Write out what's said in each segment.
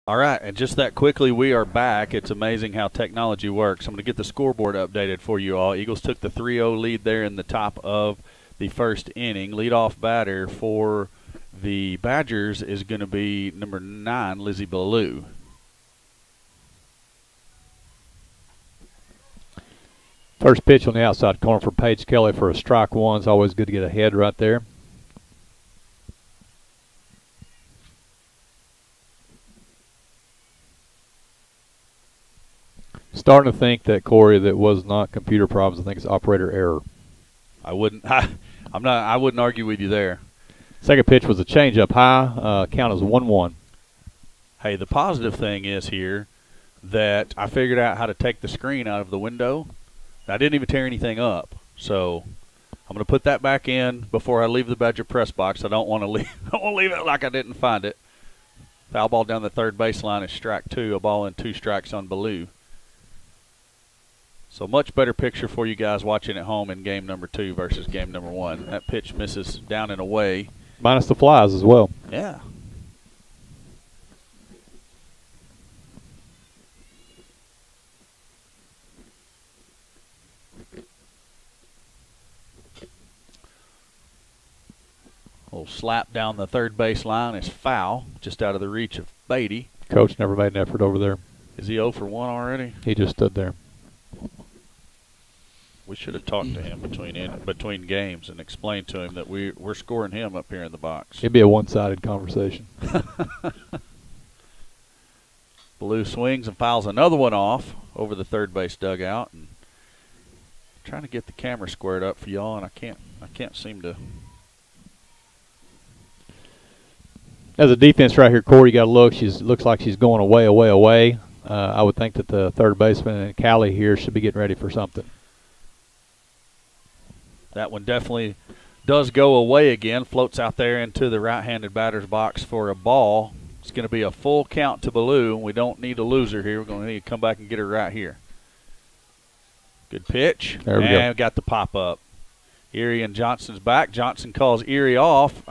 All right, and just that quickly, we are back. It's amazing how technology works. I'm going to get the scoreboard updated for you all. Eagles took the 3-0 lead there in the top of the first inning. Leadoff batter for the Badgers is going to be number 9, Lizzie Ballou. First pitch on the outside corner for Paige Kelly for a strike one. It's always good to get a head right there. Starting to think that, Corey, that was not computer problems. I think it's operator error. I wouldn't argue with you there. Second pitch was a changeup high. Count is 1-1. Hey, the positive thing is here that I figured out how to take the screen out of the window. I didn't even tear anything up, so I'm going to put that back in before I leave the Badger press box. I don't want to leave. I won't leave it like I didn't find it. Foul ball down the third baseline is strike 2. A ball and 2 strikes on Ballou. So much better picture for you guys watching at home in game number 2 versus game number 1. That pitch misses down and away. Minus the flies as well. Yeah. Little slap down the third base line is foul, just out of the reach of Beatty. Coach never made an effort over there. Is he 0 for 1 already? He just stood there. We should have talked to him between games and explained to him that we're scoring him up here in the box. It'd be a one-sided conversation. Ballou swings and fouls another one off over the third base dugout, and trying to get the camera squared up for y'all, and I can't seem to. As a defense right here, Corey, you got to look. Looks like she's going away. I would think that the third baseman and Callie here should be getting ready for something. That one definitely does go away again. Floats out there into the right-handed batter's box for a ball. It's going to be a full count to Ballou. We don't need a loser here. We're going to need to come back and get her right here. Good pitch. There we go. And got the pop-up. Erie and Johnson's back. Johnson calls Erie off.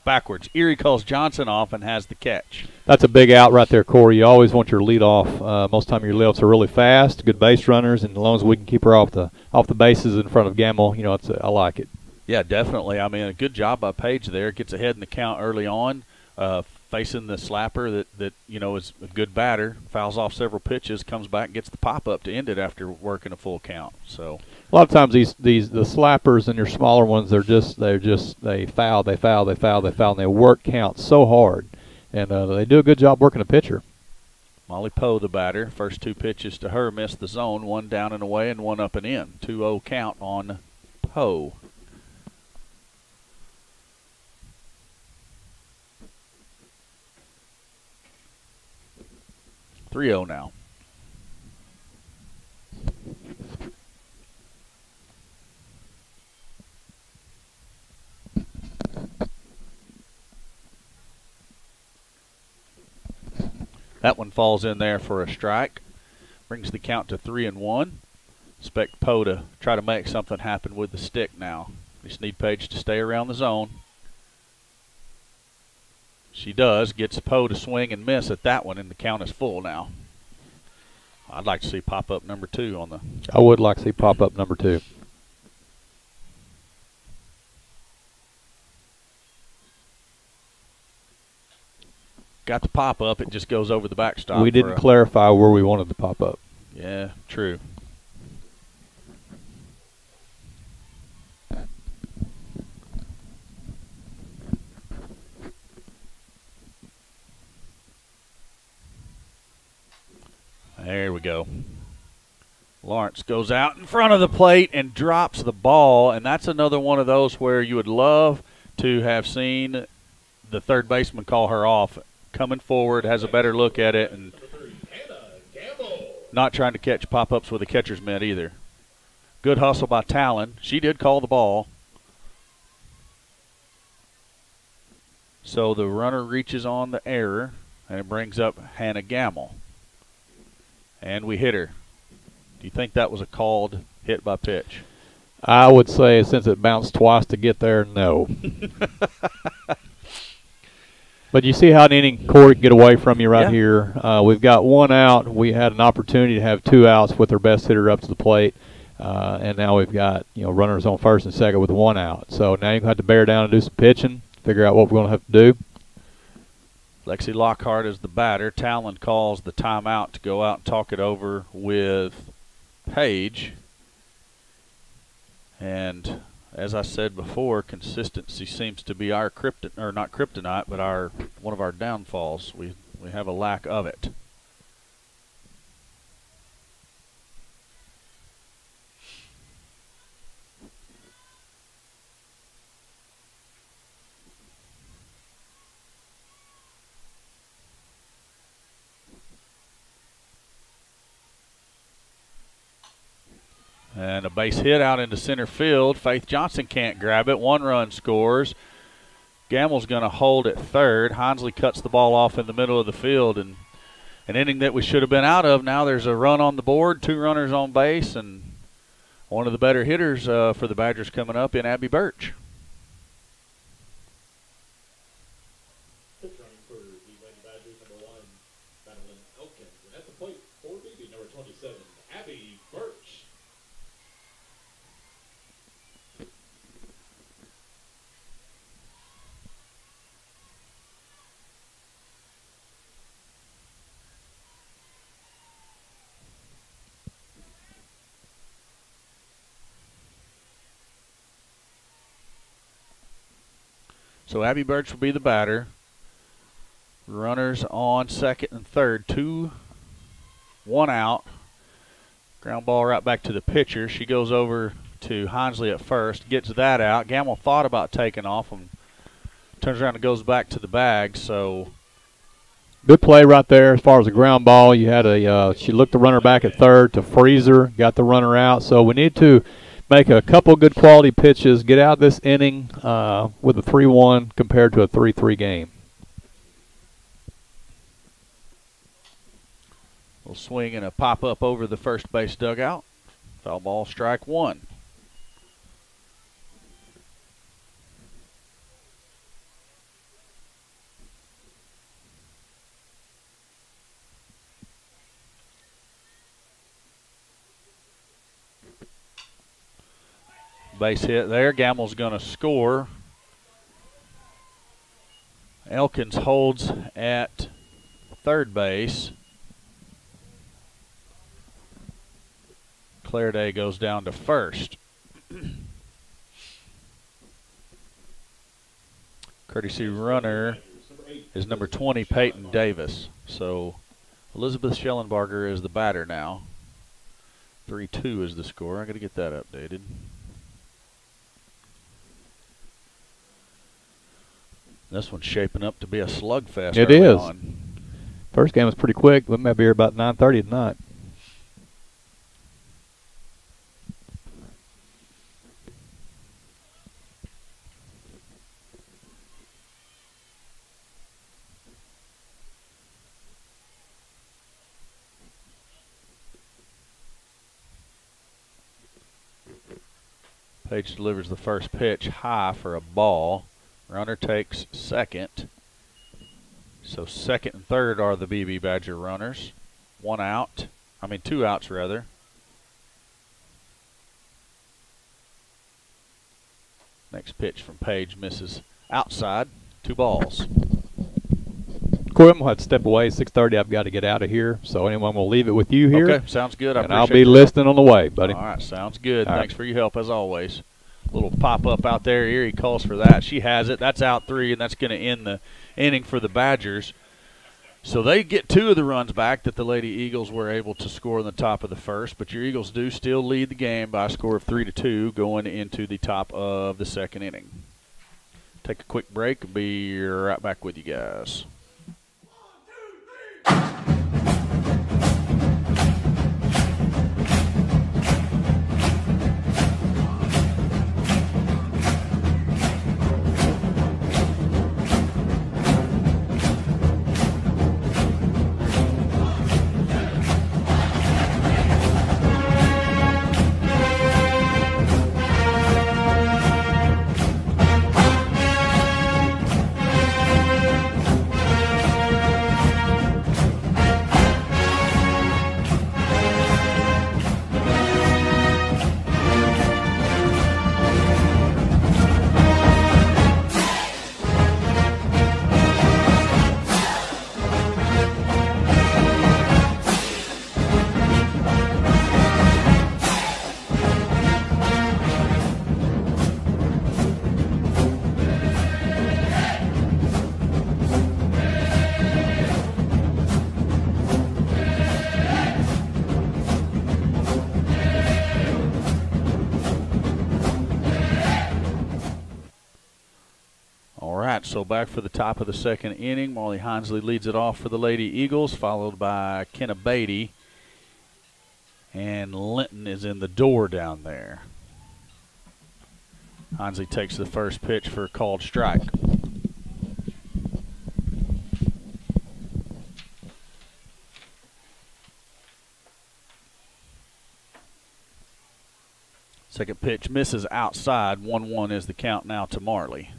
Backwards. Erie calls Johnson off and has the catch. That's a big out right there, Corey. You always want your lead off. Most of the time your leadoffs are really fast, good base runners, and as long as we can keep her off the bases in front of Gamble, I like it. Yeah, definitely. A good job by Paige there. Gets ahead in the count early on, facing the slapper that is a good batter. Fouls off several pitches, comes back and gets the pop-up to end it after working a full count. So a lot of times the slappers and your smaller ones, they foul, and they work count so hard. And they do a good job working a pitcher. Molly Poe, the batter. First 2 pitches to her missed the zone. 1 down and away and 1 up and in. 2-0 count on Poe. (3-0) now. That one falls in there for a strike. Brings the count to 3-1. Expect Poe to try to make something happen with the stick now. Just need Paige to stay around the zone. She does. Gets Poe to swing and miss at that one, and the count is full now. I'd like to see pop-up number 2 on the. I would like to see pop-up number 2. Got the pop-up. It just goes over the backstop. We didn't clarify where we wanted the pop-up. Yeah, true. There we go. Lawrence goes out in front of the plate and drops the ball, and that's another one of those where you would love to have seen the third baseman call her off. Coming forward, has a better look at it, and not trying to catch pop-ups with a catcher's mitt either. Good hustle by Talon. She did call the ball. So the runner reaches on the error, and it brings up Hannah Gamble. And we hit her. Do you think that was a called hit by pitch? I would say since it bounced twice to get there, no. But you see how an inning Corey can get away from you right Yeah. here. We've got 1 out. We had an opportunity to have 2 outs with our best hitter up to the plate. And now we've got, runners on first and second with 1 out. So now you're going to have to bear down and do some pitching, figure out what we're going to have to do. Lexi Lockhart is the batter. Talon calls the timeout to go out and talk it over with Paige. And as I said before, consistency seems to be our not kryptonite, but one of our downfalls. We have a lack of it. And a base hit out into center field. Faith Johnson can't grab it. 1 run scores. Gamble's going to hold at third. Hinsley cuts the ball off in the middle of the field. And an inning that we should have been out of. Now there's a run on the board, 2 runners on base, and one of the better hitters for the Badgers coming up in Abby Birch. Pitch running for the Vilonia Badgers, number 1, Madeline Elkins. And at the plate for Beebe, number 27, Abby Birch. So Abby Birch will be the batter. Runners on second and third. 2, 1 out. Ground ball right back to the pitcher. She goes over to Hinsley at first, gets that out. Gamble thought about taking off and turns around and goes back to the bag. So Good play right there as far as the ground ball. You had she looked the runner back at third to Freezer, got the runner out. So we need to make a couple good quality pitches, get out this inning with a 3-1 compared to a 3-3 game. we'll swing and a pop up over the first base dugout. Foul ball, strike 1. Base hit there. Gamble's going to score. Elkins holds at third base. Clairday goes down to first. Courtesy runner is number 20, Peyton Davis. So Elizabeth Schellenbarger is the batter now. 3-2 is the score. I got to get that updated. This one's shaping up to be a slugfest. It is. First game was pretty quick. We may be here about 9:30 tonight. Page delivers the first pitch high for a ball. Runner takes second. So second and third are the Beebe Badger runners. 2 outs rather. Next pitch from Page misses outside. 2 balls. Corey, I'm going to have to step away. 6:30, I've got to get out of here. So anyone will leave it with you here. Okay, sounds good. And I'll be listening on the way, buddy. All right, sounds good. All Thanks for your help as always. Little pop-up out there. Erie calls for that. She has it. That's out 3, and that's going to end the inning for the Badgers. So they get 2 of the runs back that the Lady Eagles were able to score in the top of the first, but your Eagles do still lead the game by a score of 3-2 going into the top of the second inning. Take a quick break and be right back with you guys. So back for the top of the second inning. Marley Hinsley leads it off for the Lady Eagles, followed by Kenna Beatty. And Linton is in the door down there. Hinsley takes the first pitch for a called strike. Second pitch misses outside. 1-1 is the count now to Marley.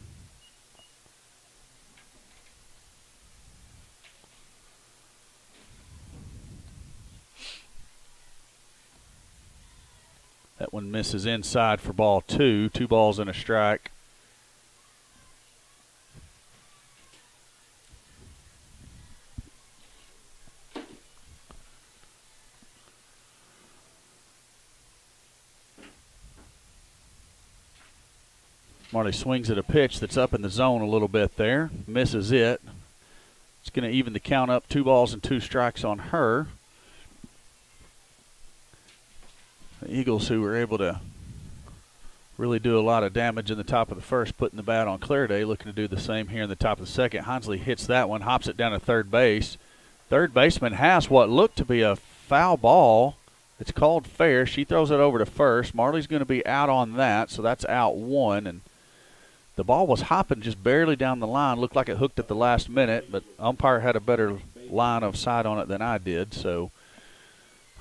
That one misses inside for ball 2. 2 balls and a strike. Marley swings at a pitch that's up in the zone a little bit there. Misses it. It's going to even the count up. 2 balls and 2 strikes on her. The Eagles, who were able to really do a lot of damage in the top of the first, putting the bat on Clareday, looking to do the same here in the top of the second. Hinsley hits that one, hops it down to third base. Third baseman has what looked to be a foul ball. It's called fair. She throws it over to first. Marley's going to be out on that, so that's out 1. And the ball was hopping just barely down the line. Looked like it hooked at the last minute, but umpire had a better line of sight on it than I did. So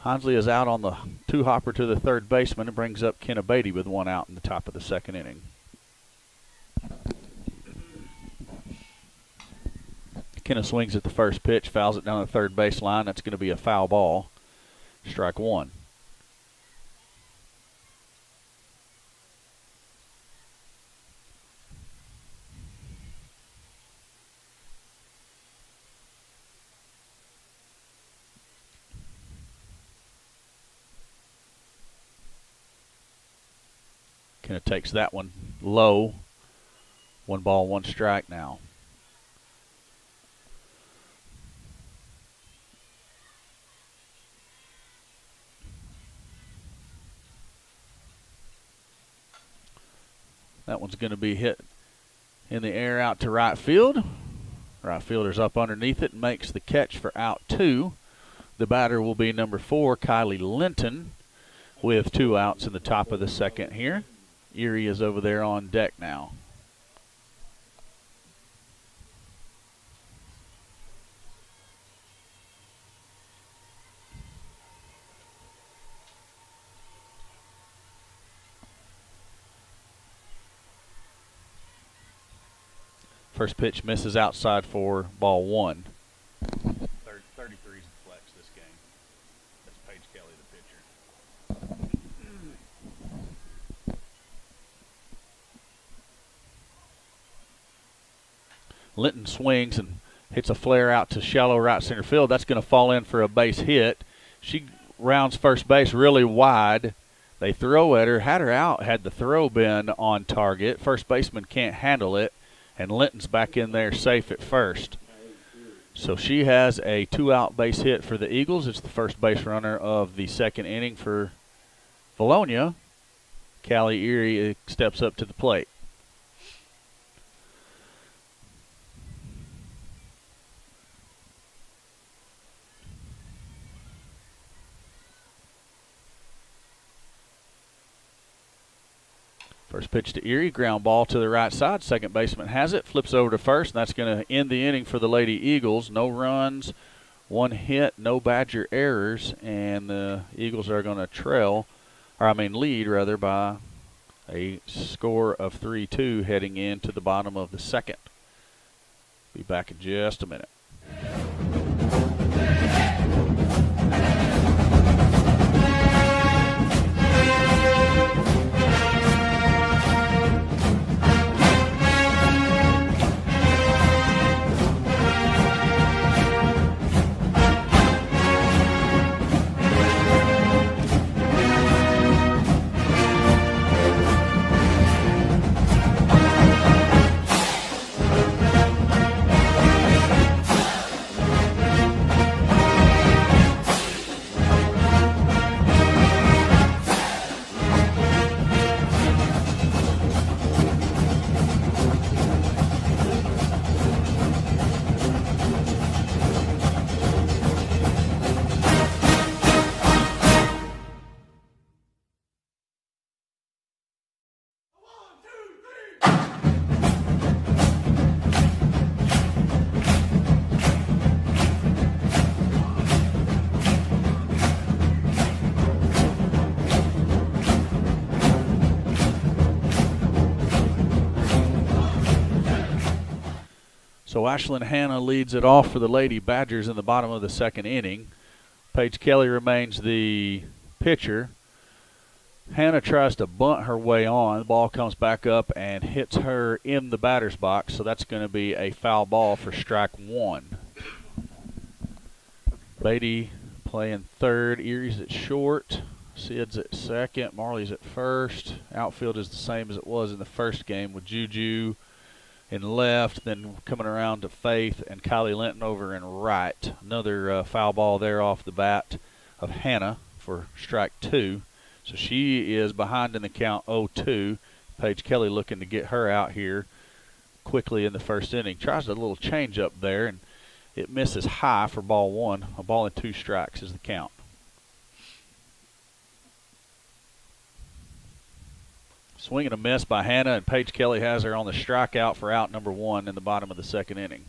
Hinsley is out on the 2-hopper to the third baseman and brings up Kenna Beatty with 1 out in the top of the second inning. Kenna swings at the first pitch, fouls it down the third base line. That's going to be a foul ball. Strike 1. Kenna takes that one low. 1 ball, 1 strike now. That one's going to be hit in the air out to right field. Right fielder's up underneath it and makes the catch for out 2. The batter will be number 4, Kylie Linton, with 2 outs in the top of the second here. Erie is over there on deck now. First pitch misses outside for ball 1. 33 is the flex this game. That's Paige Kelly, the pitcher. Linton swings and hits a flare out to shallow right center field. That's going to fall in for a base hit. She rounds first base really wide. They throw at her, had her out, had the throw been on target. First baseman can't handle it, and Linton's back in there safe at first. So she has a 2-out base hit for the Eagles. It's the first base runner of the second inning for Vilonia. Callie Erie steps up to the plate. First pitch to Erie, ground ball to the right side. Second baseman has it, flips over to first, and that's going to end the inning for the Lady Eagles. No runs, 1 hit, no Badger errors, and the Eagles are going to lead rather, by a score of 3-2 heading into the bottom of the second. Be back in just a minute. So Ashlyn Hannah leads it off for the Lady Badgers in the bottom of the second inning. Paige Kelly remains the pitcher. Hannah tries to bunt her way on. The ball comes back up and hits her in the batter's box, so that's going to be a foul ball for strike one. Beatty playing third, Erie's at short, Sid's at second, Marley's at first. Outfield is the same as it was in the first game with Juju in left, then coming around to Faith and Kylie Linton over in right. Another foul ball there off the bat of Hannah for strike two. So she is behind in the count 0-2. Paige Kelly looking to get her out here quickly in the first inning. Tries a little change up there, and it misses high for ball one. A ball and 2 strikes is the count. Swing and a miss by Hannah, and Paige Kelly has her on the strikeout for out number 1 in the bottom of the second inning.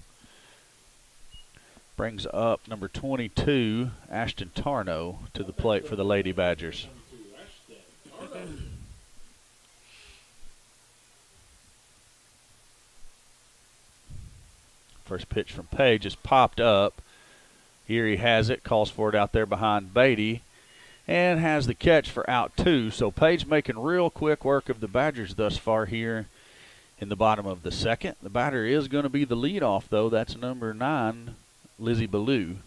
Brings up number 22, Ashton Tarno, to the plate for the Lady Badgers. First pitch from Paige is popped up. Erie has it, calls for it out there behind Beatty, and has the catch for out 2. So Paige making real quick work of the Badgers thus far here in the bottom of the second. The batter is going to be the leadoff, though. That's number 9, Lizzie Ballou.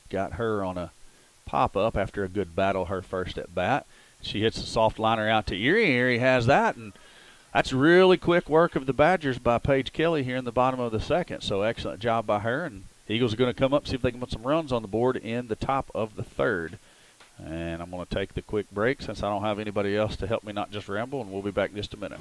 Got her on a pop-up after a good battle her first at bat. She hits a soft liner out to Erie. Erie has that, and that's really quick work of the Badgers by Paige Kelly here in the bottom of the second. So excellent job by her, and the Eagles are going to come up, see if they can put some runs on the board in the top of the third. And I'm going to take the quick break since I don't have anybody else to help me not just ramble, and we'll be back in just a minute.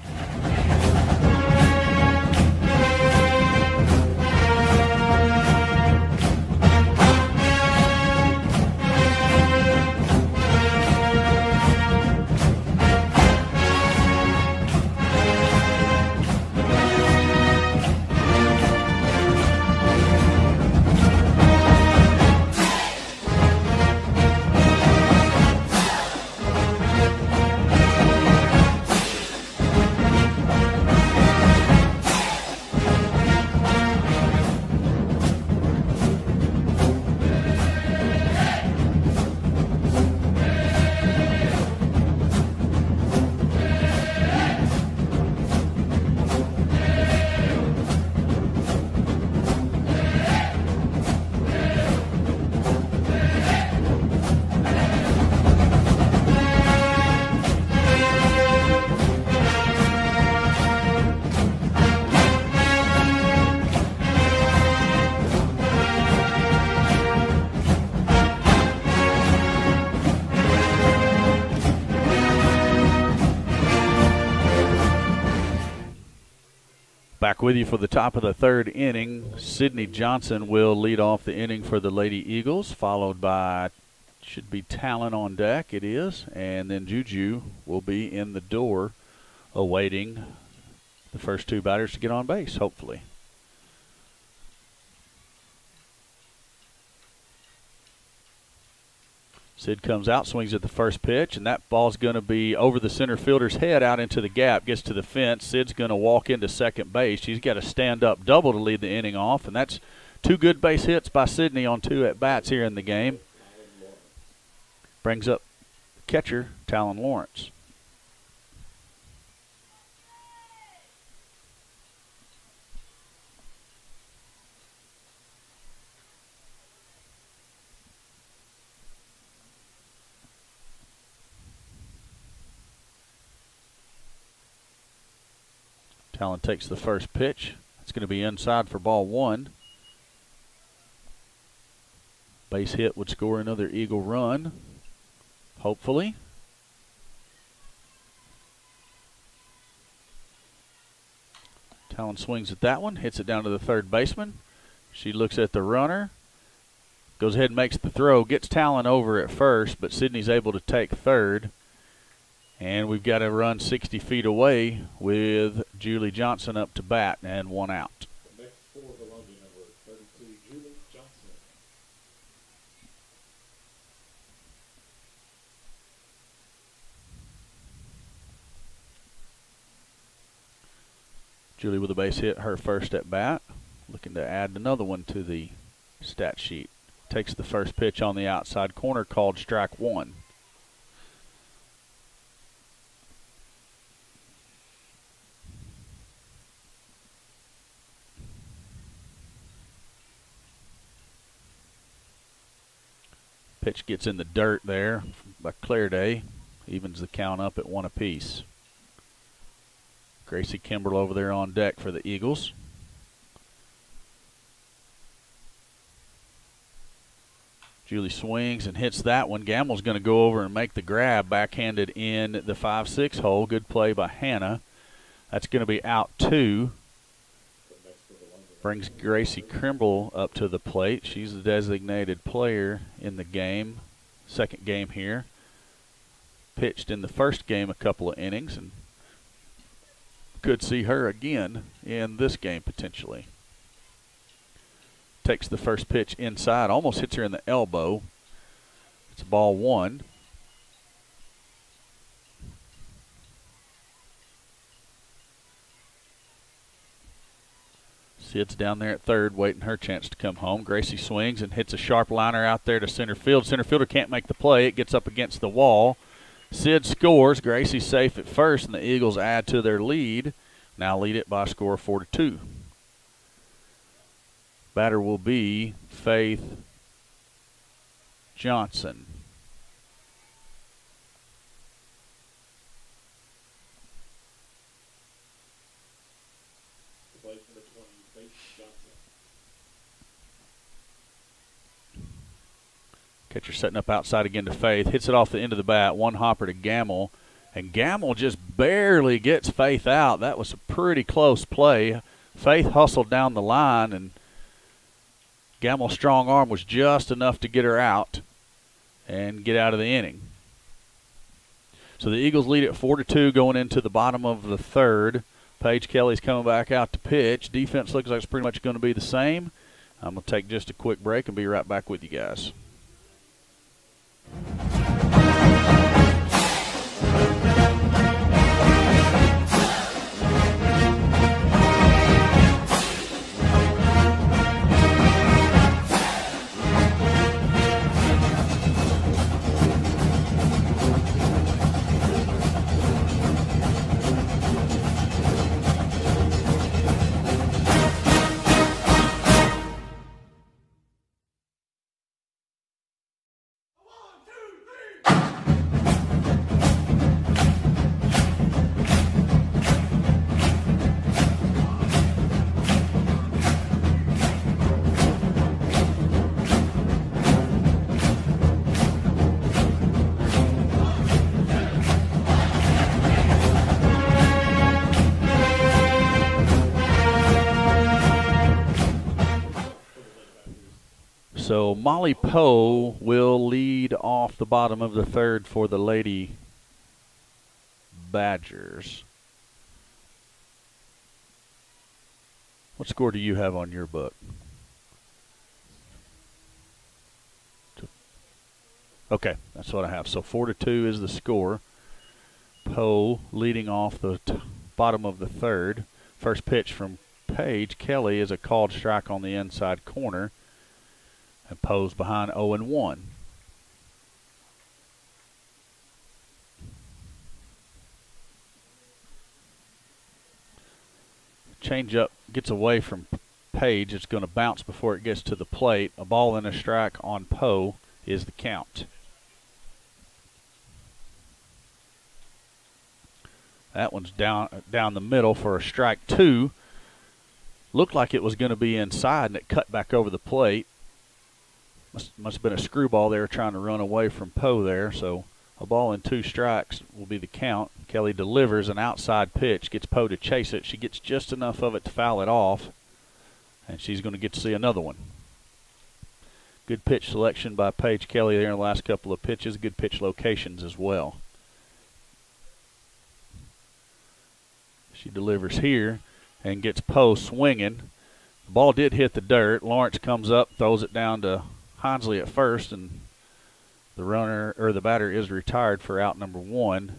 Back with you for the top of the third inning. Sydney Johnson will lead off the inning for the Lady Eagles, followed by, should be Talon on deck, it is, and then Juju will be in the door awaiting the first 2 batters to get on base, hopefully. Sid comes out, swings at the first pitch, and that ball's going to be over the center fielder's head out into the gap, gets to the fence. Sid's going to walk into second base. He's got a stand-up double to lead the inning off, and that's 2 good base hits by Sydney on 2 at-bats here in the game. Brings up catcher Talon Lawrence. Talon takes the first pitch. It's going to be inside for ball 1. Base hit would score another Eagle run, hopefully. Talon swings at that one, hits it down to the third baseman. She looks at the runner, goes ahead and makes the throw, gets Talon over at first, but Sydney's able to take third. And we've got to run 60 feet away with Julie Johnson up to bat and 1 out. The next for Vilonia, number 32, Julie Johnson. Julie with a base hit, her first at bat. Looking to add another one to the stat sheet. Takes the first pitch on the outside corner, called strike one. Pitch gets in the dirt there by Clairday. Evens the count up at 1 apiece. Gracie Kimbrell over there on deck for the Eagles. Julie swings and hits that one. Gamble's going to go over and make the grab, backhanded in the 5-6 hole. Good play by Hannah. That's going to be out 2. Brings Gracie Kimbrell up to the plate. She's the designated player in the game. Second game here. Pitched in the first game a couple of innings, and could see her again in this game potentially. Takes the first pitch inside, almost hits her in the elbow. It's ball 1. Sid's down there at third, waiting her chance to come home. Gracie swings and hits a sharp liner out there to center field. Center fielder can't make the play. It gets up against the wall. Sid scores. Gracie's safe at first, and the Eagles add to their lead. Now lead it by a score of 4-2. Batter will be Faith Johnson. Catcher setting up outside again to Faith. Hits it off the end of the bat. One hopper to Gamble. And Gamble just barely gets Faith out. That was a pretty close play. Faith hustled down the line, and Gamble's strong arm was just enough to get her out and get out of the inning. So the Eagles lead at 4-2 going into the bottom of the third. Paige Kelly's coming back out to pitch. Defense looks like it's pretty much going to be the same. I'm going to take just a quick break and be right back with you guys. So Molly Poe will lead off the bottom of the third for the Lady Badgers. What score do you have on your book? Okay, that's what I have. So 4-2 is the score. Poe leading off the bottom of the third. First pitch from Paige Kelly is a called strike on the inside corner. And Poe's behind 0-1. Changeup gets away from Paige. It's going to bounce before it gets to the plate. A ball and a strike on Poe is the count. That one's down the middle for a strike 2. Looked like it was going to be inside, and it cut back over the plate. Must have been a screwball there trying to run away from Poe there. So a ball and 2 strikes will be the count. Kelly delivers an outside pitch, gets Poe to chase it. She gets just enough of it to foul it off, and she's going to get to see another one. Good pitch selection by Paige Kelly there in the last couple of pitches. Good pitch locations as well. She delivers here and gets Poe swinging. The ball did hit the dirt. Lawrence comes up, throws it down to Honsley at first, and the runner or the batter is retired for out number 1.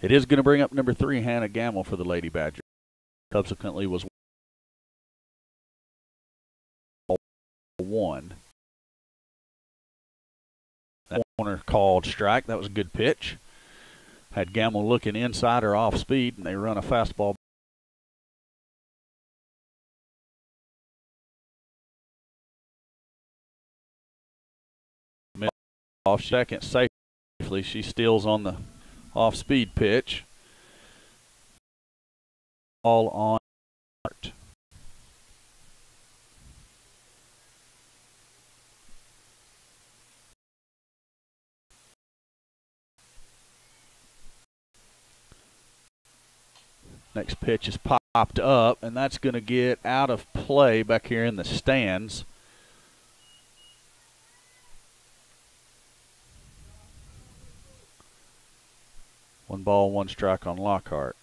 It is going to bring up number 3, Hannah Gamble, for the Lady Badger. Subsequently was 1. That corner called strike. That was a good pitch. Had Gamble looking inside or off speed, and they run a fastball. Off second safely. She steals on the off-speed pitch. All on Art. Next pitch is popped up, and that's going to get out of play back here in the stands. One ball, one strike on Lockhart.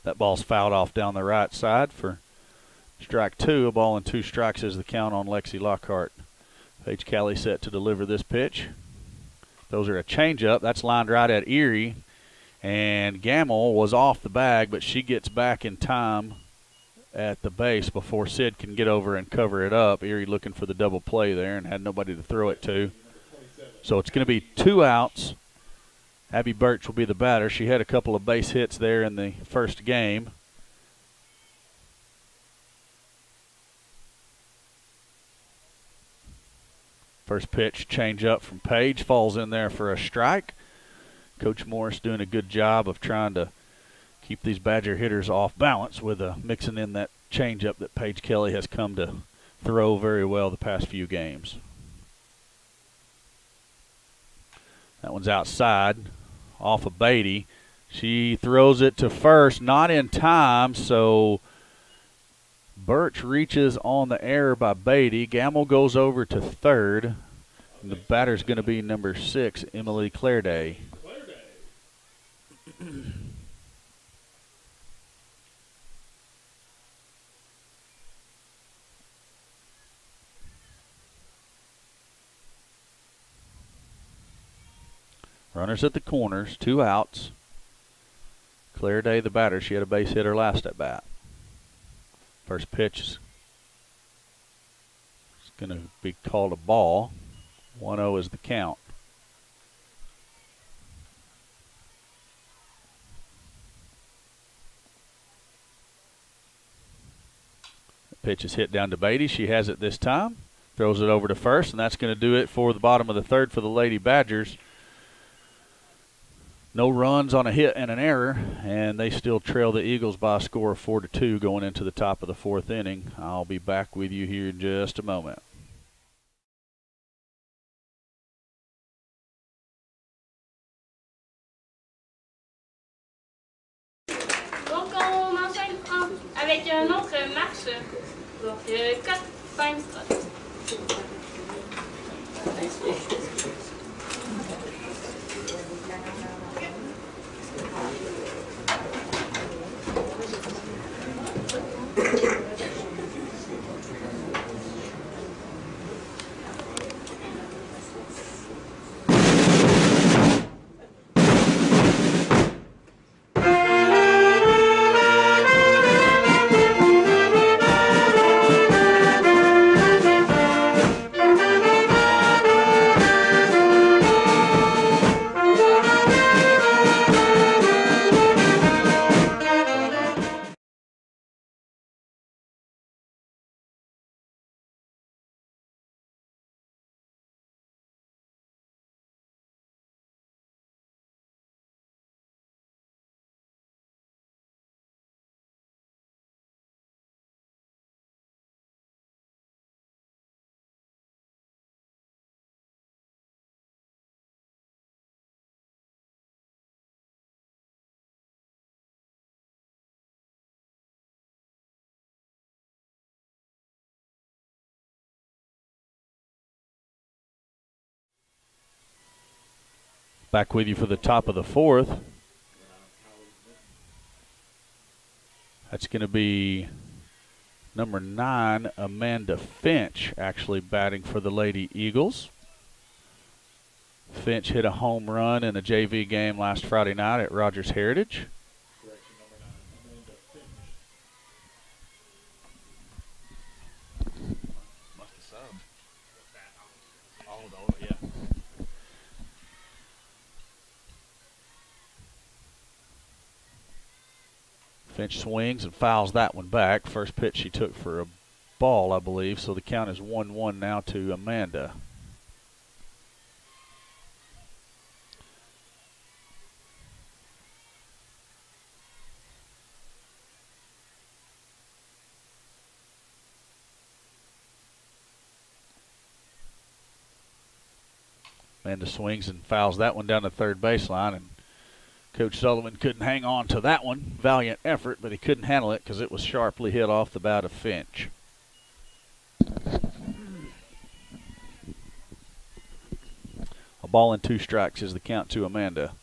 That ball's fouled off down the right side for strike 2. A ball and 2 strikes is the count on Lexi Lockhart. Paige Kelly set to deliver this pitch. Those are a changeup. That's lined right at Erie. And Gamble was off the bag, but she gets back in time at the base before Sid can get over and cover it up. Erie looking for the double play there and had nobody to throw it to. So it's going to be 2 outs. Abby Birch will be the batter. She had a couple of base hits there in the first game. First pitch, change up from Page, falls in there for a strike. Coach Morris doing a good job of trying to keep these Badger hitters off balance with mixing in that changeup that Paige Kelly has come to throw very well the past few games. That one's outside, off of Beatty. She throws it to first, not in time, so Birch reaches on the error by Beatty. Gamble goes over to third. And the batter's going to be number 6, Emily Clairday. Runners at the corners, 2 outs. Clairday, the batter, she had a base hitter last at bat. First pitch is going to be called a ball. 1-0 is the count. The pitch is hit down to Beatty. She has it this time. Throws it over to first, and that's going to do it for the bottom of the third for the Lady Badgers. No runs on a hit and an error, and they still trail the Eagles by a score of 4-2 going into the top of the 4th inning. I'll be back with you here in just a moment. Donc on enchaîne avec un autre match. Donc 4-5 spots. Back with you for the top of the fourth. That's going to be number 9, Amanda Finch, actually batting for the Lady Eagles. Finch hit a home run in a JV game last Friday night at Rogers Heritage. Correction, number 9, Amanda Finch. Must have subbed. Oh, yeah. Finch swings and fouls that one back. First pitch she took for a ball, I believe, so the count is 1-1 now to Amanda. Amanda swings and fouls that one down the third baseline, and Coach Sullivan couldn't hang on to that one. Valiant effort, but he couldn't handle it because it was sharply hit off the bat of Finch. A ball and 2 strikes is the count to Amanda.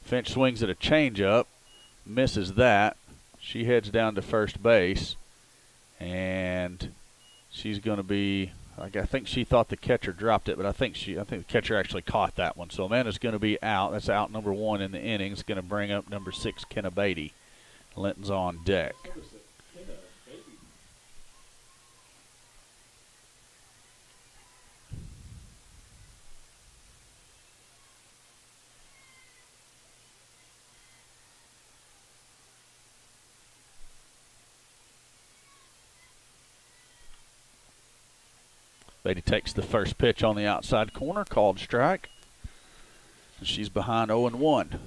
Finch swings at a changeup, misses that. She heads down to first base, and she's going to be, I think she thought the catcher dropped it, but I think the catcher actually caught that one. So Amanda's going to be out. That's out number 1 in the inning. It's going to bring up number 6, Kenna Beatty. Linton's on deck. Beatty takes the first pitch on the outside corner, called strike. And she's behind 0-1.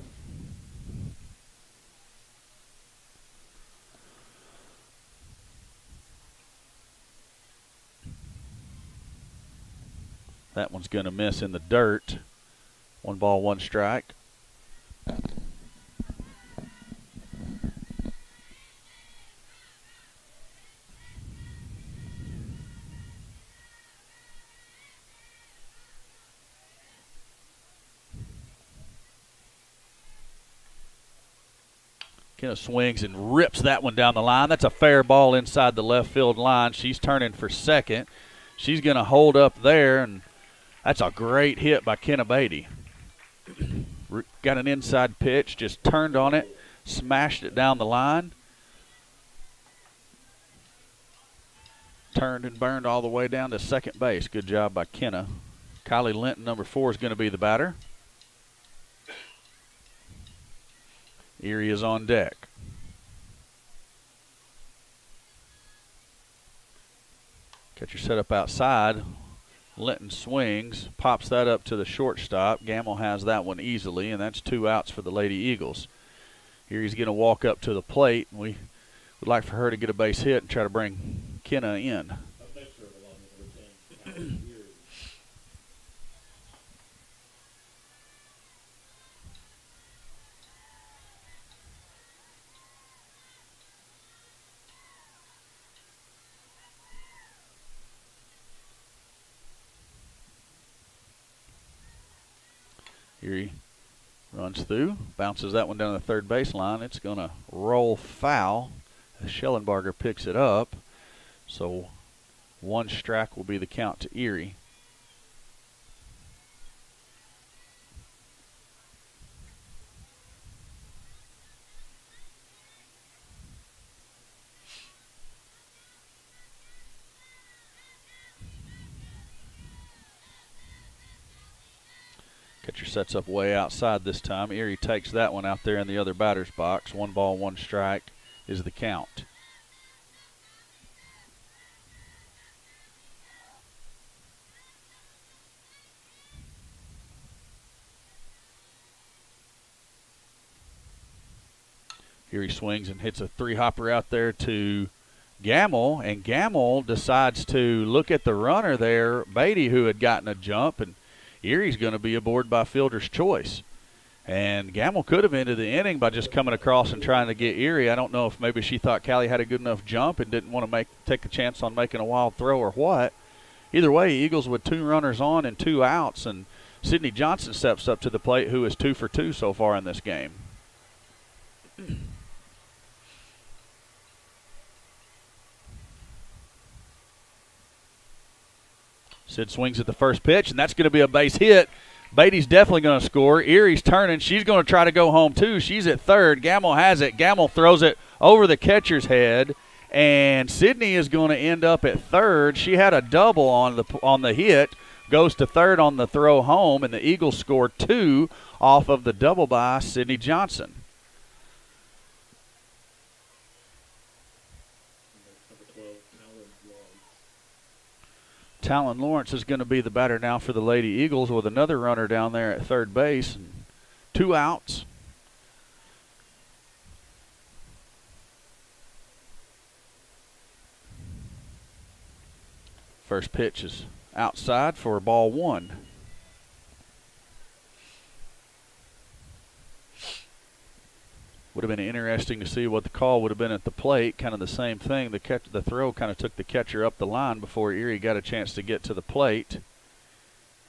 That one's going to miss in the dirt. 1 ball, 1 strike. Kenna swings and rips that one down the line. That's a fair ball inside the left field line. She's turning for second. She's going to hold up there, and that's a great hit by Kenna Beatty. Got an inside pitch, just turned on it, smashed it down the line. Turned and burned all the way down to second base. Good job by Kenna. Kylie Linton, number 4, is going to be the batter. Erie is on deck. Catcher set up outside. Linton swings, pops that up to the shortstop. Gamble has that one easily, and that's 2 outs for the Lady Eagles. Erie's going to walk up to the plate, and we would like for her to get a base hit and try to bring Kenna in. Erie runs through, bounces that one down the third baseline. It's going to roll foul. Schellenbarger picks it up. So 1 strike will be the count to Erie. Catcher sets up way outside this time. Erie takes that one out there in the other batter's box. 1 ball, 1 strike is the count. Erie swings and hits a 3-hopper out there to Gamble, and Gamble decides to look at the runner there, Beatty, who had gotten a jump, and Erie's going to be aboard by fielder's choice. And Gamble could have ended the inning by just coming across and trying to get Erie. I don't know if maybe she thought Callie had a good enough jump and didn't want to take a chance on making a wild throw or what. Either way, Eagles with 2 runners on and 2 outs, and Sydney Johnson steps up to the plate, who is 2 for 2 so far in this game. Sid swings at the first pitch, and that's going to be a base hit. Beatty's definitely going to score. Erie's turning. She's going to try to go home, too. She's at third. Gamble has it. Gamble throws it over the catcher's head, and Sydney is going to end up at third. She had a double on the hit, goes to third on the throw home, and the Eagles score 2 off of the double by Sydney Johnson. Talon Lawrence is going to be the batter now for the Lady Eagles with another runner down there at third base and 2 outs. First pitch is outside for ball 1. Would have been interesting to see what the call would have been at the plate. Kind of the same thing. The throw kind of took the catcher up the line before Erie got a chance to get to the plate.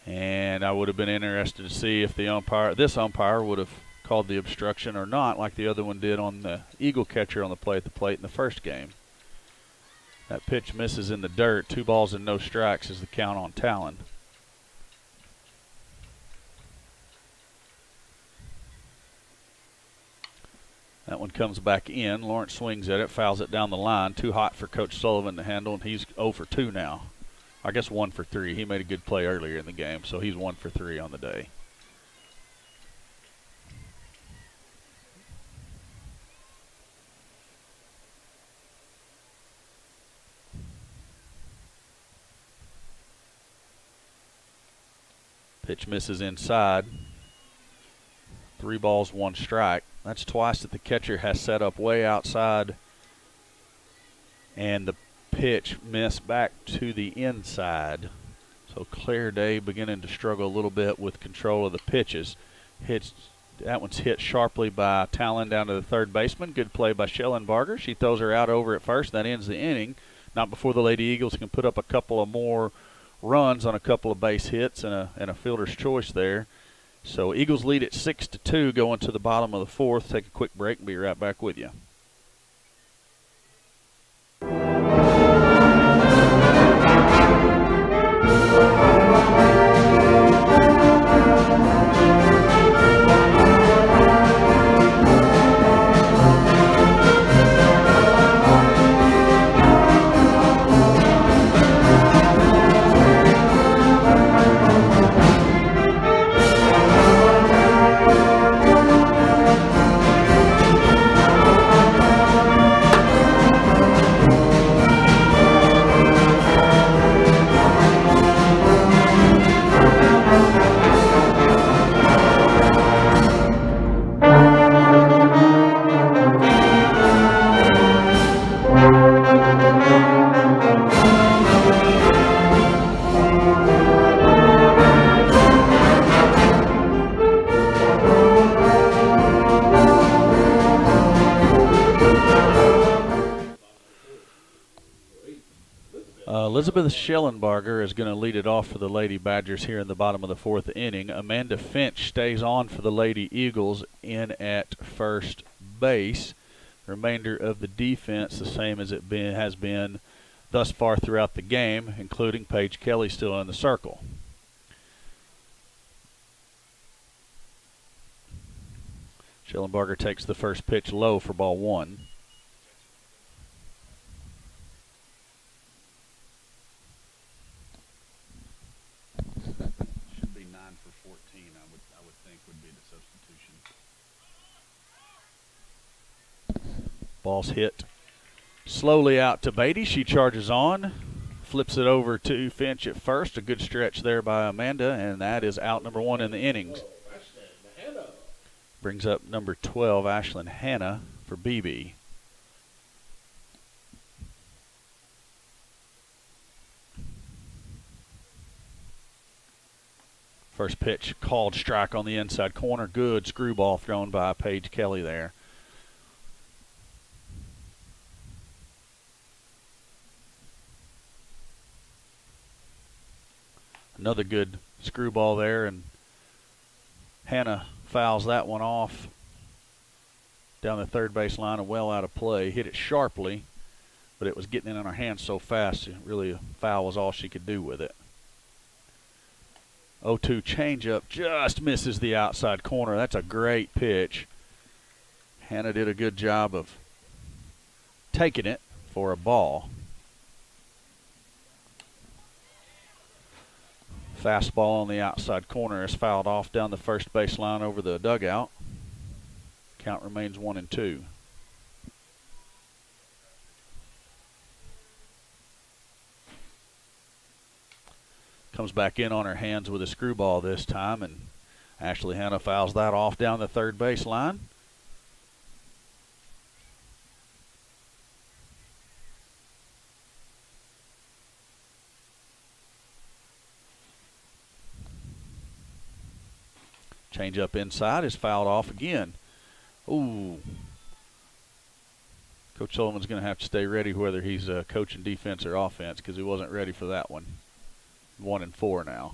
And I would have been interested to see if this umpire would have called the obstruction or not, like the other one did on the Eagle catcher on the plate in the first game. That pitch misses in the dirt. 2 balls and no strikes is the count on Talon. That one comes back in. Lawrence swings at it, fouls it down the line. Too hot for Coach Sullivan to handle, and he's 0 for 2 now. I guess 1 for 3. He made a good play earlier in the game, so he's 1 for 3 on the day. Pitch misses inside. 3 balls, 1 strike. That's twice that the catcher has set up way outside, and the pitch missed back to the inside. So Claire Day beginning to struggle a little bit with control of the pitches. That one's hit sharply by Talon down to the third baseman. Good play by Schellenbarger. She throws her out over at first. That ends the inning. Not before the Lady Eagles can put up a couple of more runs on a couple of base hits and a fielder's choice there. So Eagles lead at 6-2 going to the bottom of the 4th. Take a quick break and be right back with you. Elizabeth Schellenbarger is going to lead it off for the Lady Badgers here in the bottom of the 4th inning. Amanda Finch stays on for the Lady Eagles in at first base. Remainder of the defense the same as it has been thus far throughout the game, including Paige Kelly still in the circle. Schellenbarger takes the first pitch low for ball 1. Should be 9 for 14, I would think would be the substitution. Ball's hit slowly out to Beatty. She charges on, flips it over to Finch at first. A good stretch there by Amanda, and that is out number 1 in the innings. Brings up number 12, Ashlyn Hanna, for Beebe. First pitch called strike on the inside corner. Good screwball thrown by Paige Kelly there. Another good screwball there, and Hannah fouls that one off down the third base line and well out of play. Hit it sharply, but it was getting in her hands so fast, really a foul was all she could do with it. 0-2 changeup just misses the outside corner. That's a great pitch. Hannah did a good job of taking it for a ball. Fastball on the outside corner is fouled off down the first base line over the dugout. Count remains 1-2. Comes back in on her hands with a screwball this time, and Ashley Hannah fouls that off down the third base line. Change up inside is fouled off again. Ooh. Coach Sullivan's going to have to stay ready whether he's coaching defense or offense, because he wasn't ready for that one. 1-4 now.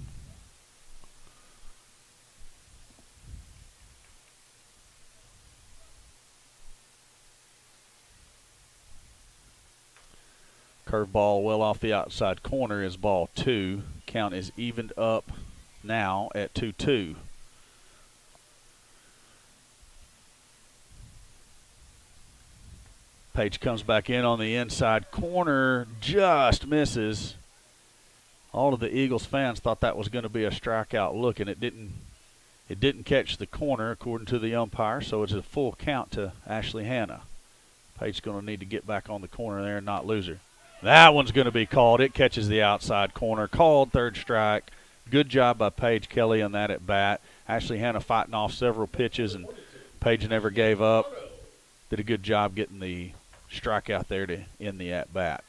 Curveball well off the outside corner is ball 2. Count is evened up now at 2-2. Paige comes back in on the inside corner, just misses. All of the Eagles fans thought that was going to be a strikeout look, and it didn't catch the corner according to the umpire, so it's a full count to Ashley Hannah. Paige's going to need to get back on the corner there and not lose her. That one's going to be called. It catches the outside corner. Called, third strike. Good job by Paige Kelly on that at bat. Ashley Hannah fighting off several pitches, and Paige never gave up. Did a good job getting the strikeout there to end the at bat.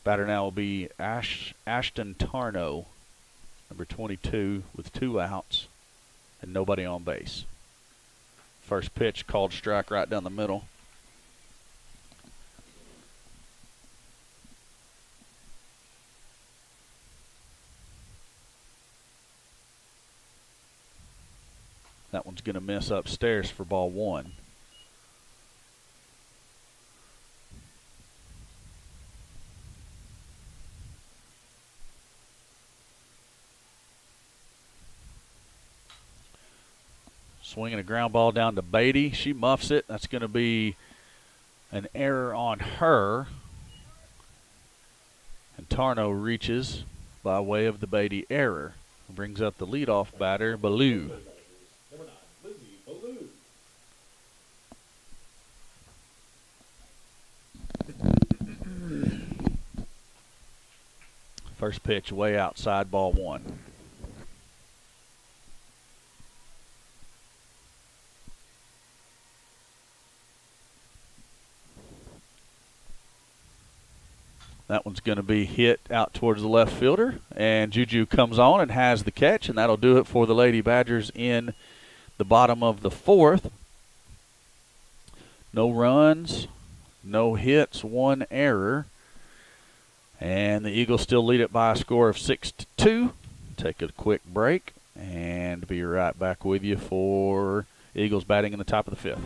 Batter now will be Ashton Tarno, number 22, with 2 outs and nobody on base. First pitch called strike right down the middle. That one's going to miss upstairs for ball 1. Swinging a ground ball down to Beebe. She muffs it. That's going to be an error on her. And Tarno reaches by way of the Beebe error. Brings up the leadoff batter, Ballou. Number 9, Lizzie Ballou. First pitch way outside, ball 1. That one's going to be hit out towards the left fielder, and Juju comes on and has the catch, and that'll do it for the Lady Badgers in the bottom of the 4th. No runs, no hits, 1 error, and the Eagles still lead it by a score of 6-2. Take a quick break and be right back with you for Eagles batting in the top of the 5th.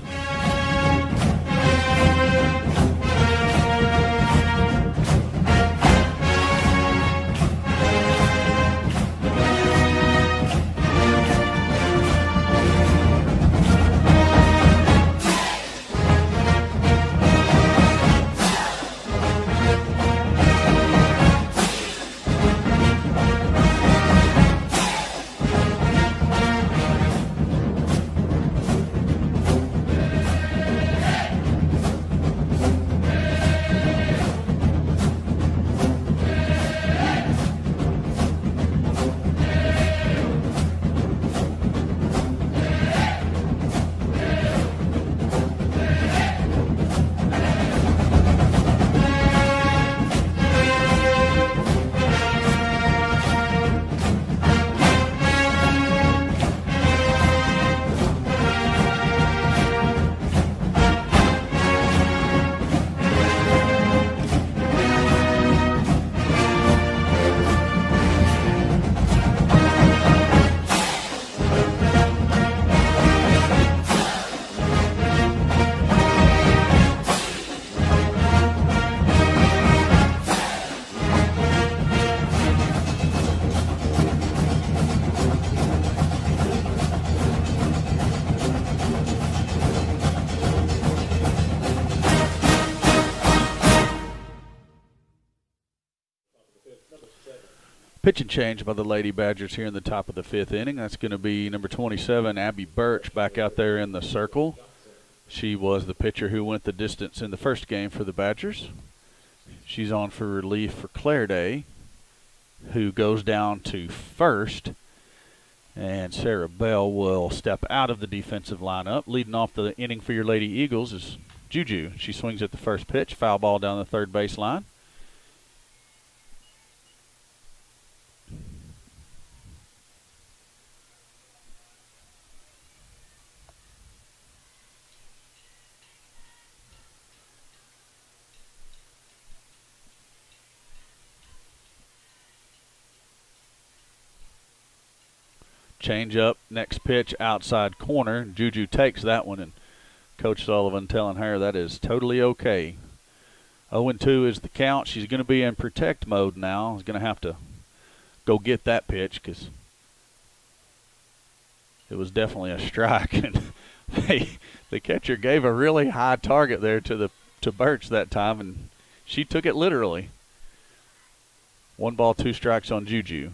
Pitch and change by the Lady Badgers here in the top of the 5th inning. That's going to be number 27, Abby Birch, back out there in the circle. She was the pitcher who went the distance in the first game for the Badgers. She's on for relief for Claire Day, who goes down to first. And Sarah Bell will step out of the defensive lineup. Leading off the inning for your Lady Eagles is Juju. She swings at the first pitch, foul ball down the third base line. Change up, next pitch, outside corner. Juju takes that one, and Coach Sullivan telling her that is totally okay. 0-2 is the count. She's going to be in protect mode now. She's going to have to go get that pitch because it was definitely a strike. And the catcher gave a really high target there to Birch that time, and she took it literally. 1 ball, 2 strikes on Juju.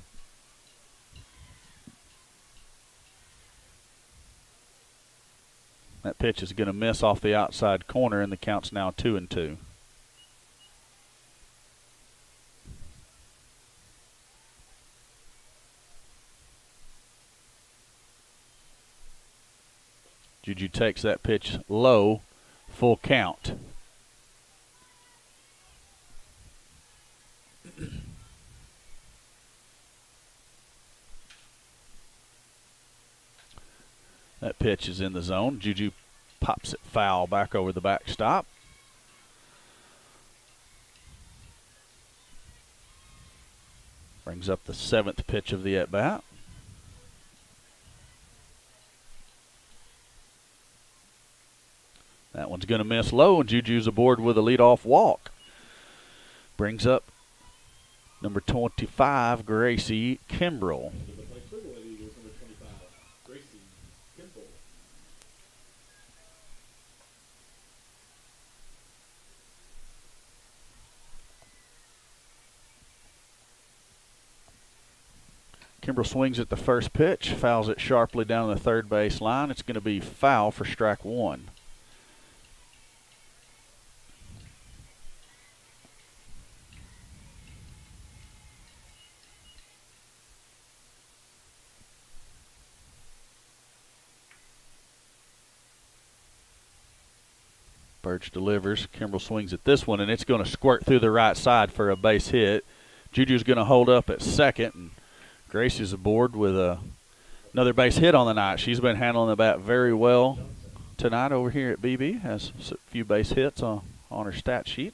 That pitch is going to miss off the outside corner, and the count's now 2-2. Juju takes that pitch low, full count. That pitch is in the zone. Juju pops it foul back over the backstop. Brings up the 7th pitch of the at-bat. That one's going to miss low, and Juju's aboard with a leadoff walk. Brings up number 25, Gracie Kimbrell. Kimbrell swings at the first pitch, fouls it sharply down the third base line. It's going to be foul for strike 1. Birch delivers. Kimbrell swings at this one, and it's going to squirt through the right side for a base hit. Juju's going to hold up at second, and Gracie's aboard with another base hit on the night. She's been handling the bat very well tonight over here at Beebe. Has a few base hits on her stat sheet.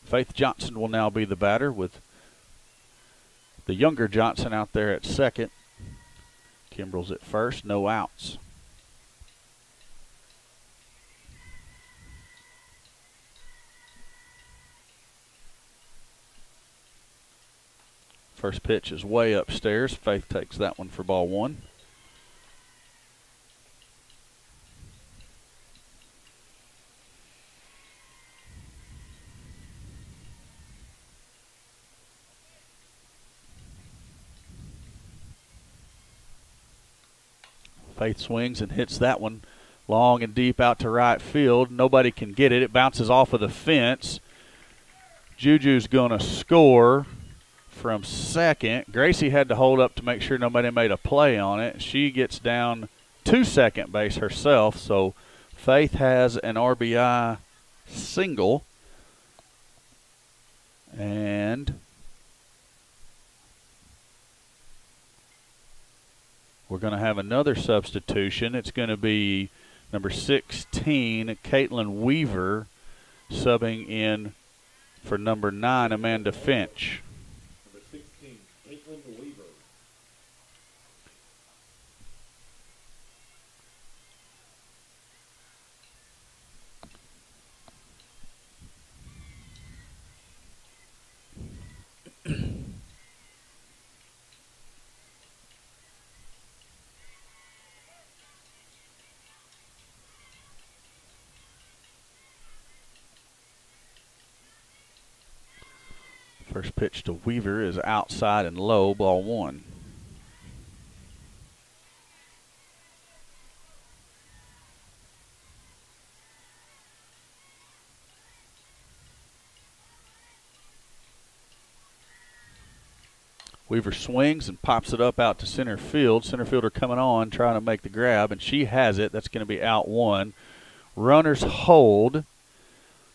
Faith Johnson will now be the batter with the younger Johnson out there at second. Kimbrell's at first, no outs. First pitch is way upstairs. Faith takes that one for ball 1. Faith swings and hits that one long and deep out to right field. Nobody can get it. It bounces off of the fence. Juju's going to score from second. Gracie had to hold up to make sure nobody made a play on it. She gets down to second base herself, so Faith has an RBI single. And we're going to have another substitution. It's going to be number 16, Caitlin Weaver, subbing in for number 9, Amanda Finch. Number 16, Caitlin Weaver. First pitch to Weaver is outside and low, ball one. Weaver swings and pops it up out to center field. Center fielder coming on, trying to make the grab, and she has it. That's going to be out one. Runners hold.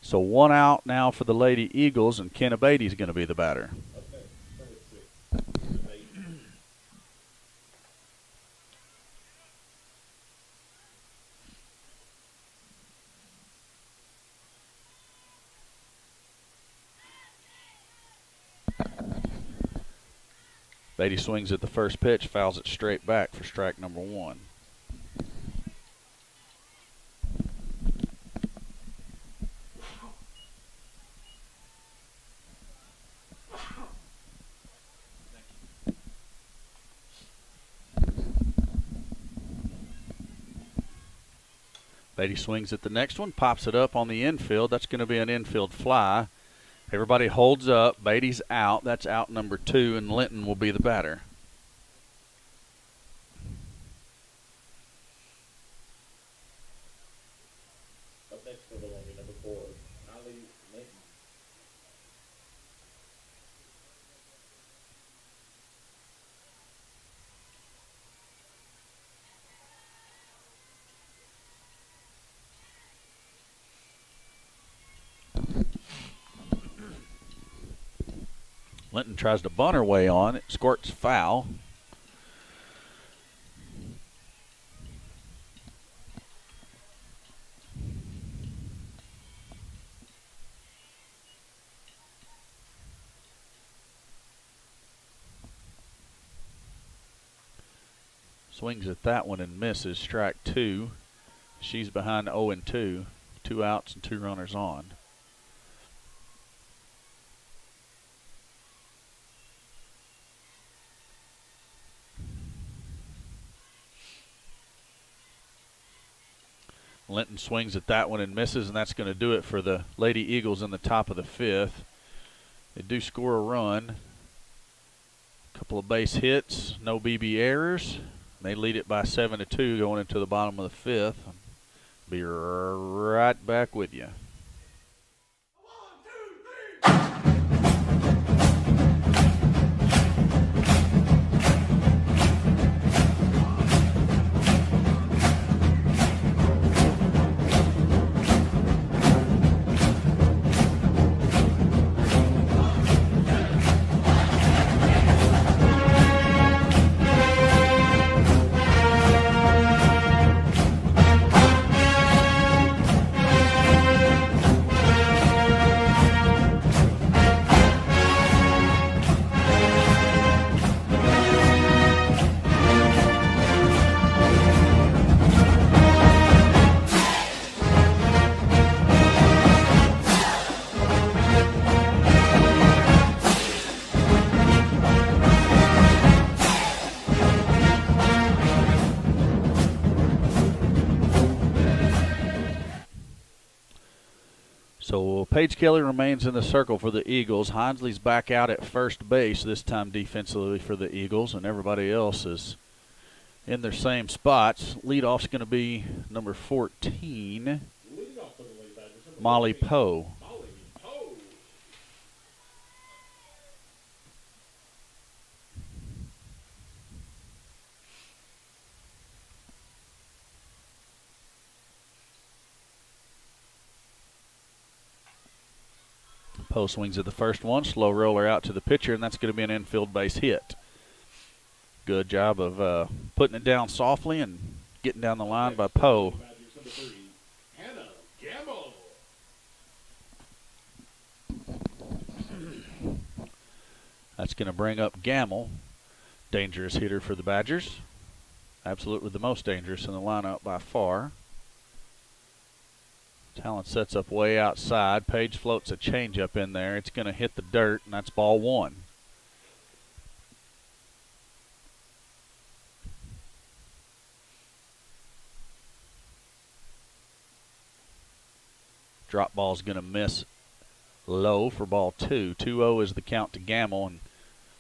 So one out now for the Lady Eagles, and Kenna Beatty's going to be the batter. Beatty swings at the first pitch, fouls it straight back for strike number one. Beatty swings at the next one, pops it up on the infield. That's going to be an infield fly. Everybody holds up. Beatty's out. That's out number two, and Linton will be the batter. Up next for Vilonia, number 4, Ali Linton. Linton tries to bunt her way on. It squirts foul. Swings at that one and misses. Strike two. She's behind 0-2. 2 outs and 2 runners on. Linton swings at that one and misses, and that's going to do it for the Lady Eagles in the top of the 5th. They do score a run. A couple of base hits, no Beebe errors. They lead it by 7-2 going into the bottom of the 5th. Be right back with you. So Paige Kelly remains in the circle for the Eagles. Hinsley's back out at first base, this time defensively for the Eagles, and everybody else is in their same spots. Leadoff's going to be number 14, Molly Poe. Poe swings at the first one, slow roller out to the pitcher, and that's going to be an infield base hit. Good job of putting it down softly and getting down the line by Poe. That's going to bring up Gamble, dangerous hitter for the Badgers. Absolutely the most dangerous in the lineup by far. Talent sets up way outside. Page floats a changeup in there. It's going to hit the dirt, and that's ball one. Drop ball's going to miss low for ball 2. 2-0 is the count to Gamble, and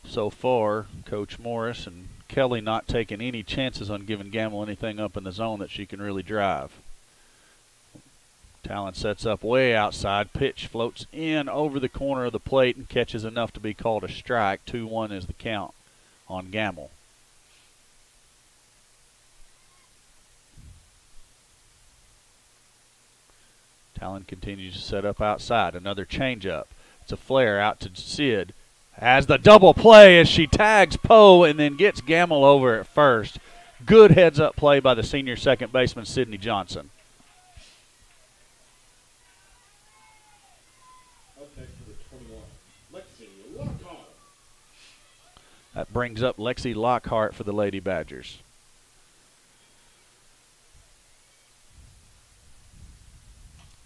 so far, Coach Morris and Kelly not taking any chances on giving Gamble anything up in the zone that she can really drive. Talon sets up way outside. Pitch floats in over the corner of the plate and catches enough to be called a strike. 2-1 is the count on Gamble. Talon continues to set up outside. Another changeup. It's a flare out to Sid. Has the double play as she tags Poe and then gets Gamble over at first. Good heads-up play by the senior second baseman, Sydney Johnson. That brings up Lexi Lockhart for the Lady Badgers.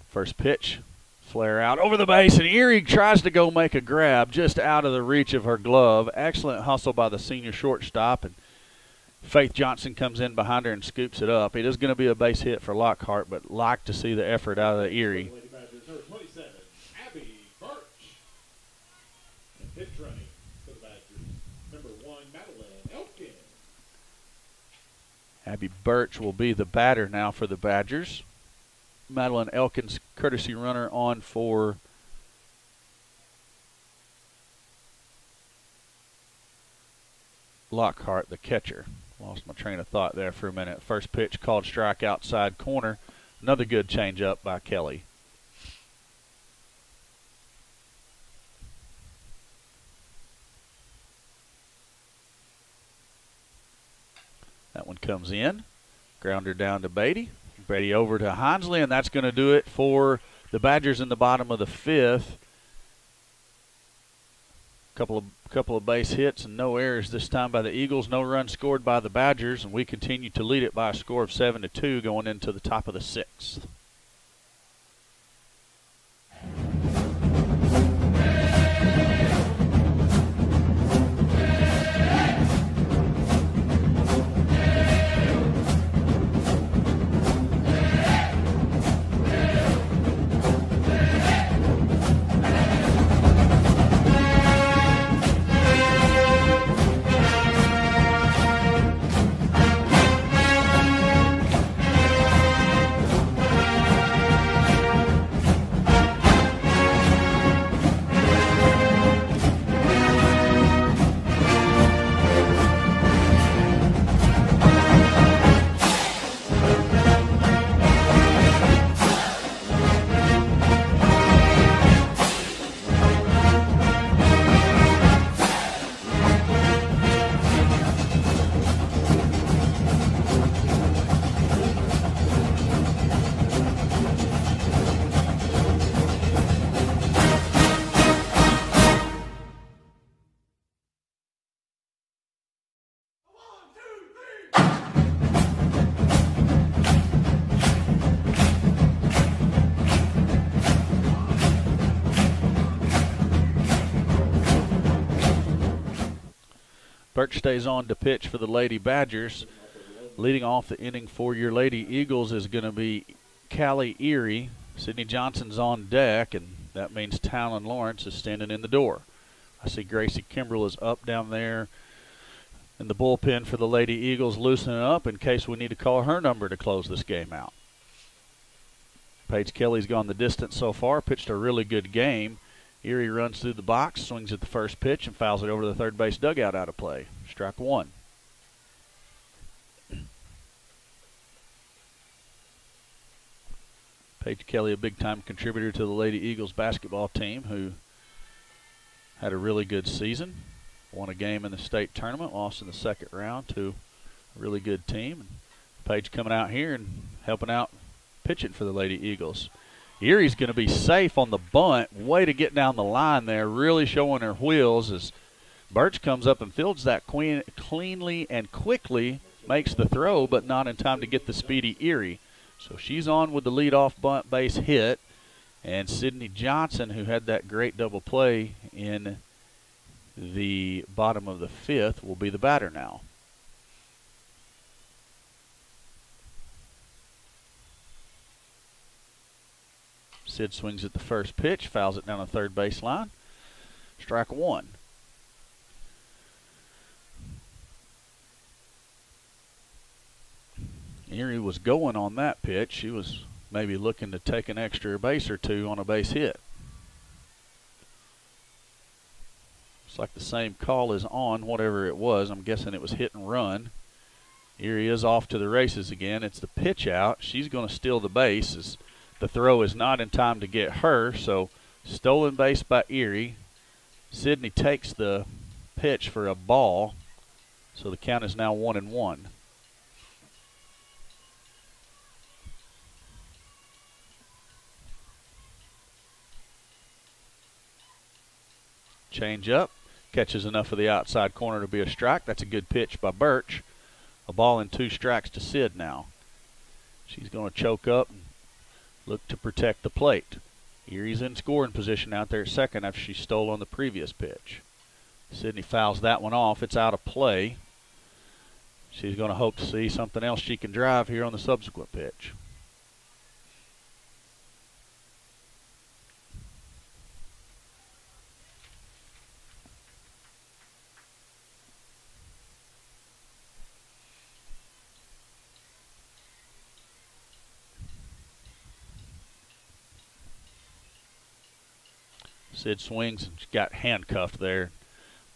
First pitch, flare out over the base, and Erie tries to go make a grab just out of the reach of her glove. Excellent hustle by the senior shortstop, and Faith Johnson comes in behind her and scoops it up. It is going to be a base hit for Lockhart, but like to see the effort out of the Erie. Lady Badgers, number 27, Abby Birch. And pitch running for the Badgers, number 1, Madeline Elkin. Abby Birch will be the batter now for the Badgers. Madeline Elkins, courtesy runner, on for Lockhart, the catcher. Lost my train of thought there for a minute. First pitch called strike outside corner. Another good changeup by Kelly. That one comes in. Grounder down to Beatty. Beatty over to Hinsley, and that's going to do it for the Badgers in the bottom of the 5th. Couple of base hits and no errors this time by the Eagles. No runs scored by the Badgers, and we continue to lead it by a score of 7-2 going into the top of the 6th. Birch stays on to pitch for the Lady Badgers. Leading off the inning for your Lady Eagles is going to be Callie Erie. Sydney Johnson's on deck, and that means Talon Lawrence is standing in the door. I see Gracie Kimbrell is up down there in the bullpen for the Lady Eagles, loosening up in case we need to call her number to close this game out. Paige Kelly's gone the distance so far, pitched a really good game. Erie runs through the box, swings at the first pitch, and fouls it over to the third base dugout out of play. Strike one. Paige Kelly, a big-time contributor to the Lady Eagles basketball team, who had a really good season. Won a game in the state tournament, lost in the second round to a really good team. And Paige coming out here and helping out pitching for the Lady Eagles. Erie's going to be safe on the bunt. Way to get down the line there, really showing her wheels as Birch comes up and fields that cleanly and quickly, makes the throw, but not in time to get the speedy Erie. So she's on with the leadoff bunt base hit, and Sydney Johnson, who had that great double play in the bottom of the 5th, will be the batter now. Sid swings at the first pitch, fouls it down the third baseline. Strike one. Erie was going on that pitch. She was maybe looking to take an extra base or two on a base hit. Looks like the same call is on whatever it was. I'm guessing it was hit and run. Erie is off to the races again. It's the pitch out. She's going to steal the base as the throw is not in time to get her. So stolen base by Erie. Sydney takes the pitch for a ball. So the count is now 1-1. Change up. Catches enough of the outside corner to be a strike. That's a good pitch by Birch. A ball and 2 strikes to Sid now. She's going to choke up and look to protect the plate. Erie's in scoring position out there at second after she stole on the previous pitch. Sydney fouls that one off. It's out of play. She's going to hope to see something else she can drive here on the subsequent pitch. Sid swings and got handcuffed there.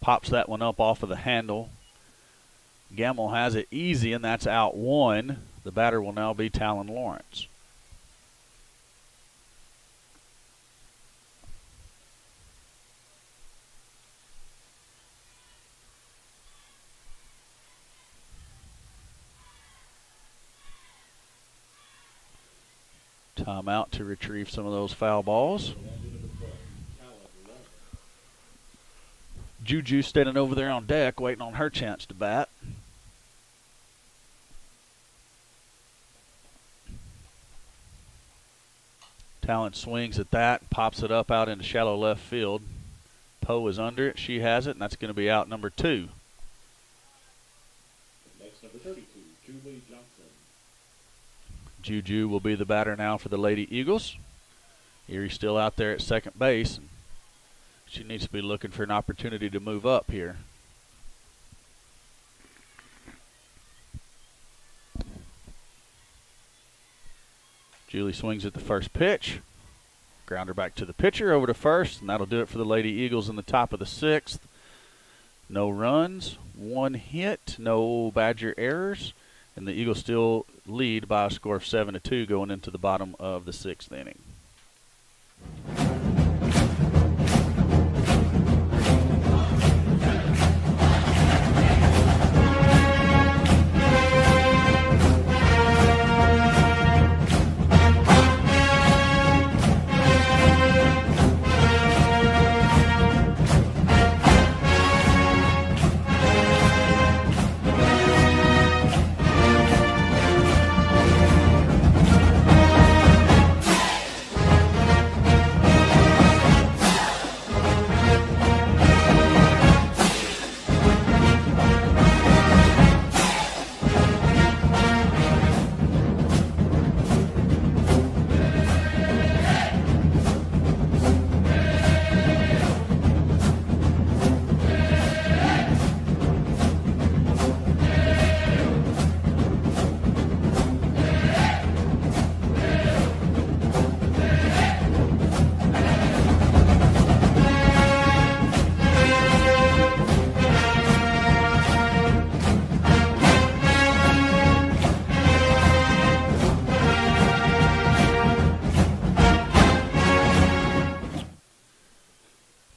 Pops that one up off of the handle. Gamble has it easy, and that's out 1. The batter will now be Talon Lawrence. Timeout to retrieve some of those foul balls. Juju standing over there on deck waiting on her chance to bat. Talon swings at that, pops it up out into shallow left field. Poe is under it. She has it, and that's going to be out number 2. Next, number 32, Julie Johnson. Juju will be the batter now for the Lady Eagles. Erie still out there at second base. She needs to be looking for an opportunity to move up here. Julie swings at the first pitch. Grounder back to the pitcher, over to first, and that'll do it for the Lady Eagles in the top of the 6th. No runs, 1 hit, no Badger errors, and the Eagles still lead by a score of 7-2 going into the bottom of the 6th inning.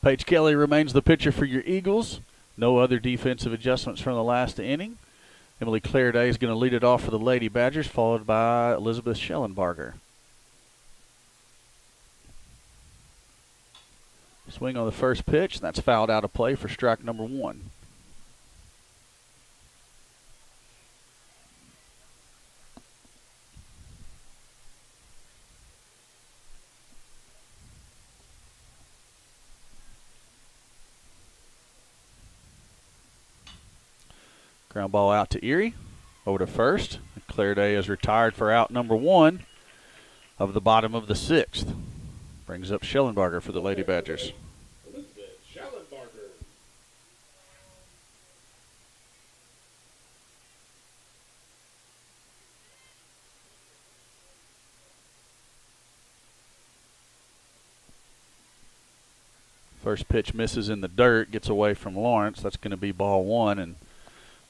Paige Kelly remains the pitcher for your Eagles. No other defensive adjustments from the last inning. Emily Clairday is going to lead it off for the Lady Badgers, followed by Elizabeth Schellenbarger. Swing on the first pitch, and that's fouled out of play for strike number 1. Ground ball out to Erie. Over to first. Clairday is retired for out number 1 of the bottom of the 6th. Brings up Schellenbarger for the Lady Badgers. Elizabeth Schellenbarger. First pitch misses in the dirt, gets away from Lawrence. That's going to be ball 1, and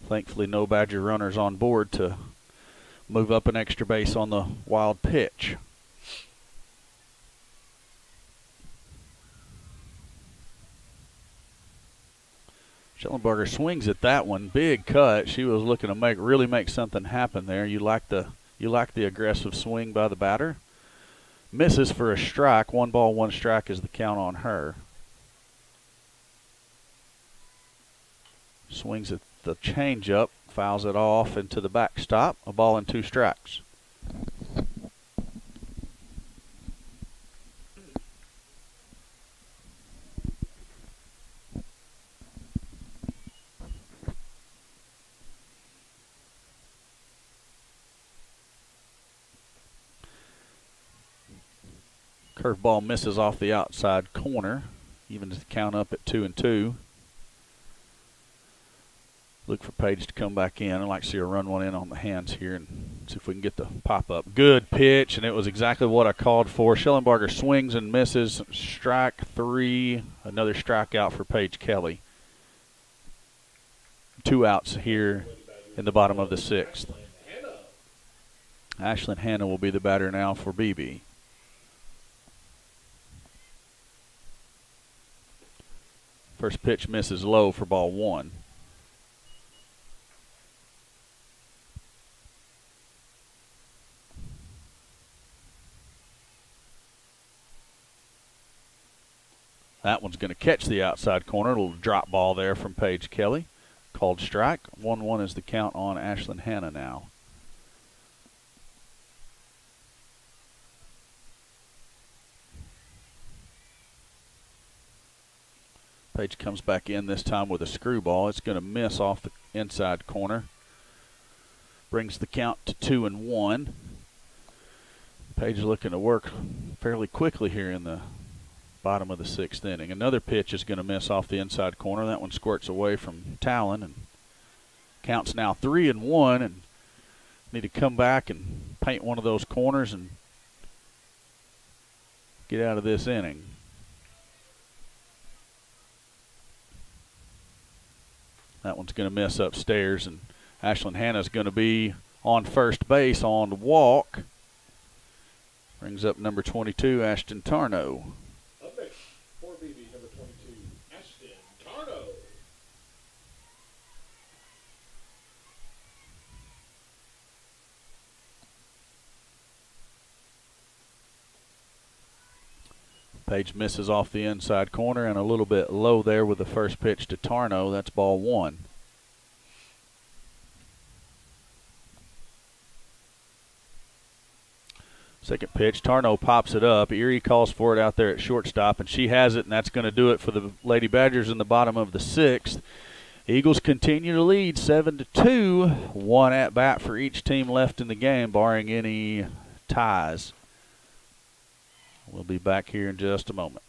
thankfully no Badger runners on board to move up an extra base on the wild pitch. Schellenbarger swings at that one. Big cut. She was looking to really make something happen there. You like the aggressive swing by the batter. Misses for a strike. 1 ball, 1 strike is the count on her. Swings at the changeup, fouls it off into the backstop. A ball and 2 strikes. Curveball misses off the outside corner, evens the count up at 2-2. Look for Page to come back in. I'd like to see her run one in on the hands here and see if we can get the pop up. Good pitch, and it was exactly what I called for. Schellenbarger swings and misses. Strike 3. Another strikeout for Paige Kelly. 2 outs here in the bottom of the 6th. Ashlyn Hanna will be the batter now for Beebe. First pitch misses low for ball 1. That one's going to catch the outside corner. A little drop ball there from Paige Kelly. Called strike. 1-1 is the count on Ashlyn Hanna now. Page comes back in this time with a screwball. It's going to miss off the inside corner. Brings the count to 2-1. Page looking to work fairly quickly here in the bottom of the 6th inning. Another pitch is going to miss off the inside corner. That one squirts away from Talon, and counts now 3-1, and need to come back and paint one of those corners and get out of this inning. That one's going to miss upstairs, and Ashlyn Hanna's going to be on first base on the walk. Brings up number 22, Ashton Tarnow. Up next for Beebe, number 22, Ashton Tarnow. Page misses off the inside corner and a little bit low there with the first pitch to Tarnow. That's ball 1. Second pitch, Tarnow pops it up. Erie calls for it out there at shortstop, and she has it, and that's going to do it for the Lady Badgers in the bottom of the 6th. Eagles continue to lead 7-2. 1 at bat for each team left in the game, barring any ties. We'll be back here in just a moment.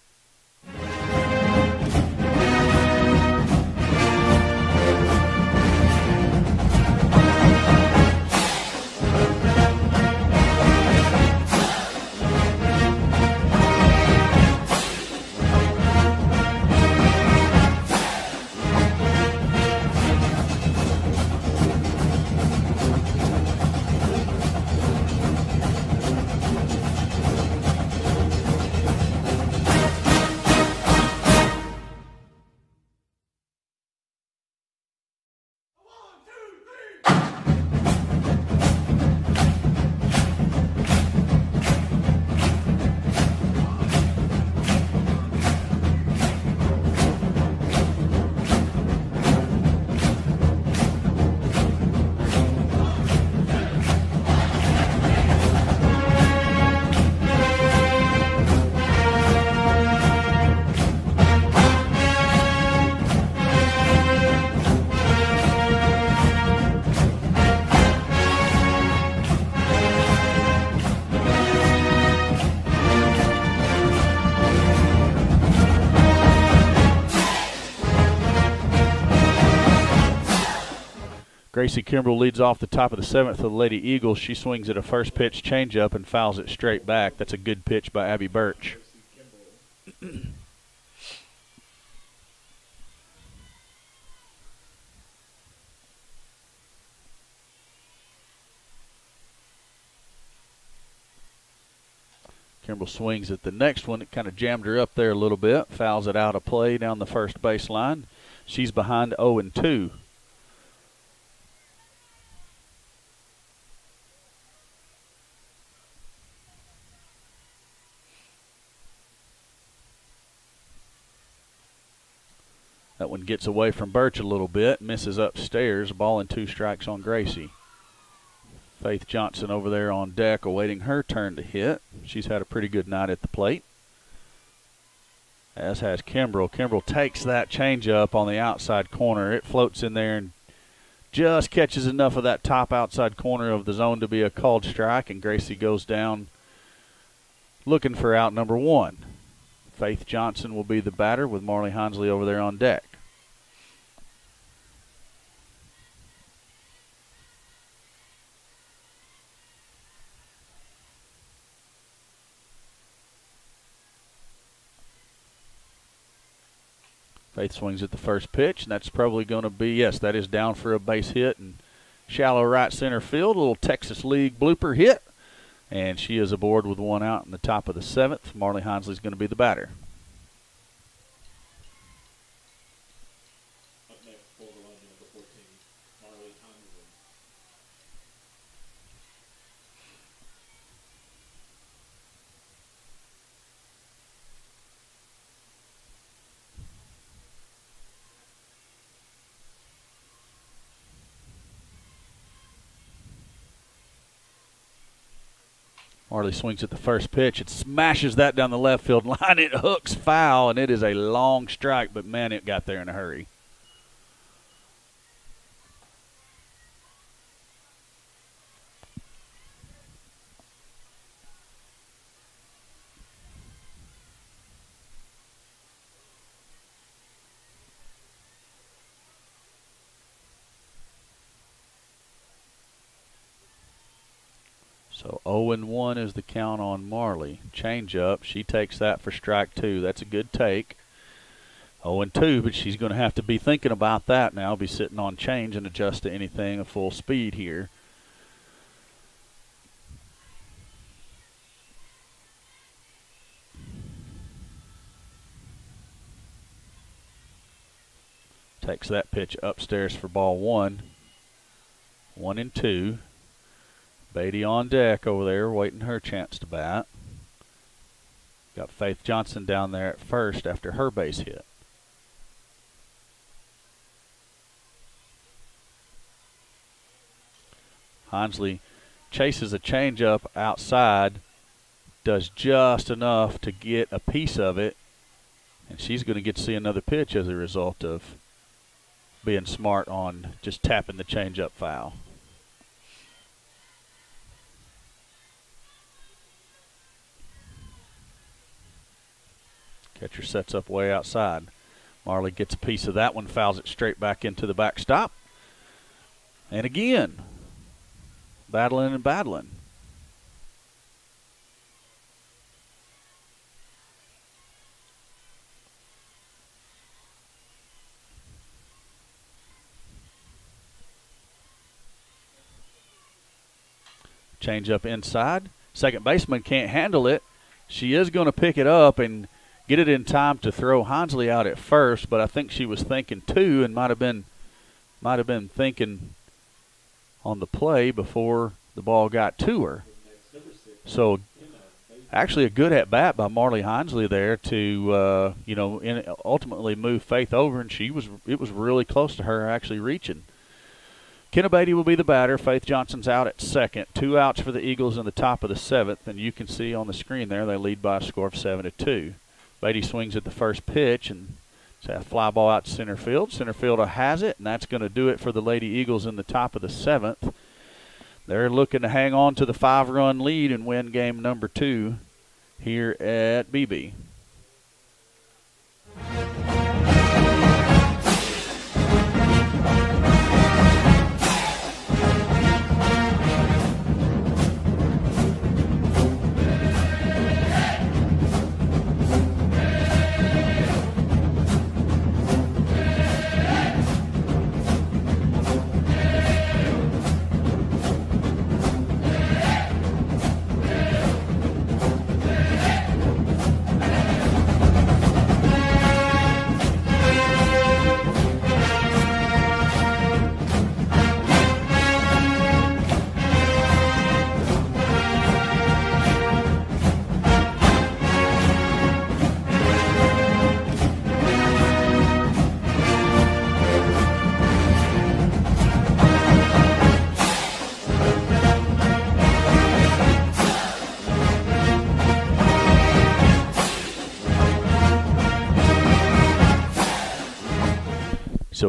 Gracie Kimbrell leads off the top of the 7th for the Lady Eagles. She swings at a first pitch changeup and fouls it straight back. That's a good pitch by Abby Birch. Kimbrell swings at the next one. It kind of jammed her up there a little bit. Fouls it out of play down the first baseline. She's behind 0-2. That one gets away from Birch a little bit, misses upstairs. Ball and 2 strikes on Gracie. Faith Johnson over there on deck awaiting her turn to hit. She's had a pretty good night at the plate, as has Kimbrell. Kimbrell takes that changeup on the outside corner. It floats in there and just catches enough of that top outside corner of the zone to be a called strike, and Gracie goes down looking for out number 1. Faith Johnson will be the batter with Marley Hinsley over there on deck. Faith swings at the first pitch, and that's probably going to be, yes, that is down for a base hit and shallow right center field. A little Texas League blooper hit, and she is aboard with 1 out in the top of the 7th. Marley Hinsley is going to be the batter. Up next for Vilonia, number 14, Marley Hinsley. Marley swings at the first pitch. It smashes that down the left field line. It hooks foul, and it is a long strike, but, man, it got there in a hurry. So 0-1 is the count on Marley. Change up. She takes that for strike 2. That's a good take. 0-2, but she's going to have to be thinking about that now. Be sitting on change and adjust to anything at full speed here. Takes that pitch upstairs for ball 1. 1-2. Beebe on deck over there, waiting her chance to bat. Got Faith Johnson down there at first after her base hit. Hinsley chases a changeup outside, does just enough to get a piece of it, and she's going to get to see another pitch as a result of being smart on just tapping the changeup foul. Catcher sets up way outside. Marley gets a piece of that one, fouls it straight back into the backstop. And again, battling and battling. Change up inside. Second baseman can't handle it. She is going to pick it up and get it in time to throw Hinsley out at first, but I think she was thinking 2 and might have been thinking on the play before the ball got to her. So actually a good at bat by Marley Hinsley there to ultimately move Faith over, and it was really close to her actually reaching. Kenna Beatty will be the batter. Faith Johnson's out at second. 2 outs for the Eagles in the top of the 7th, and you can see on the screen there they lead by a score of 7-2. Beatty swings at the first pitch, and it's a fly ball out to center field. Center fielder has it, and that's going to do it for the Lady Eagles in the top of the 7th. They're looking to hang on to the 5-run lead and win game number 2 here at Beebe.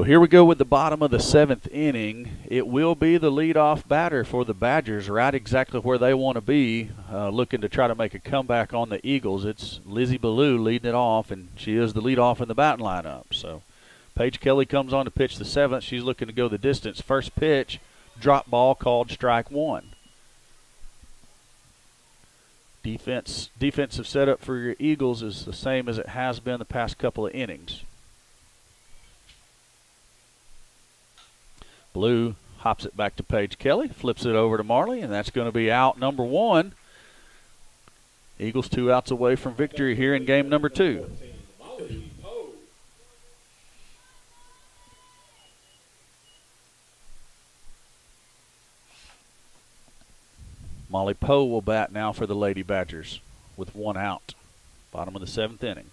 here we go with the bottom of the 7th inning. It will be the leadoff batter for the Badgers, right exactly where they want to be, looking to try to make a comeback on the Eagles. It's Lizzie Ballou leading it off, and she is the leadoff in the batting lineup. So Paige Kelly comes on to pitch the 7th. She's looking to go the distance. First pitch, drop ball, called strike 1. Defensive setup for your Eagles is the same as it has been the past couple of innings. Blue hops it back to Paige Kelly, flips it over to Marley, and that's going to be out number 1. Eagles 2 outs away from victory here in game number 2. Molly Poe will bat now for the Lady Badgers with 1 out. Bottom of the 7th inning.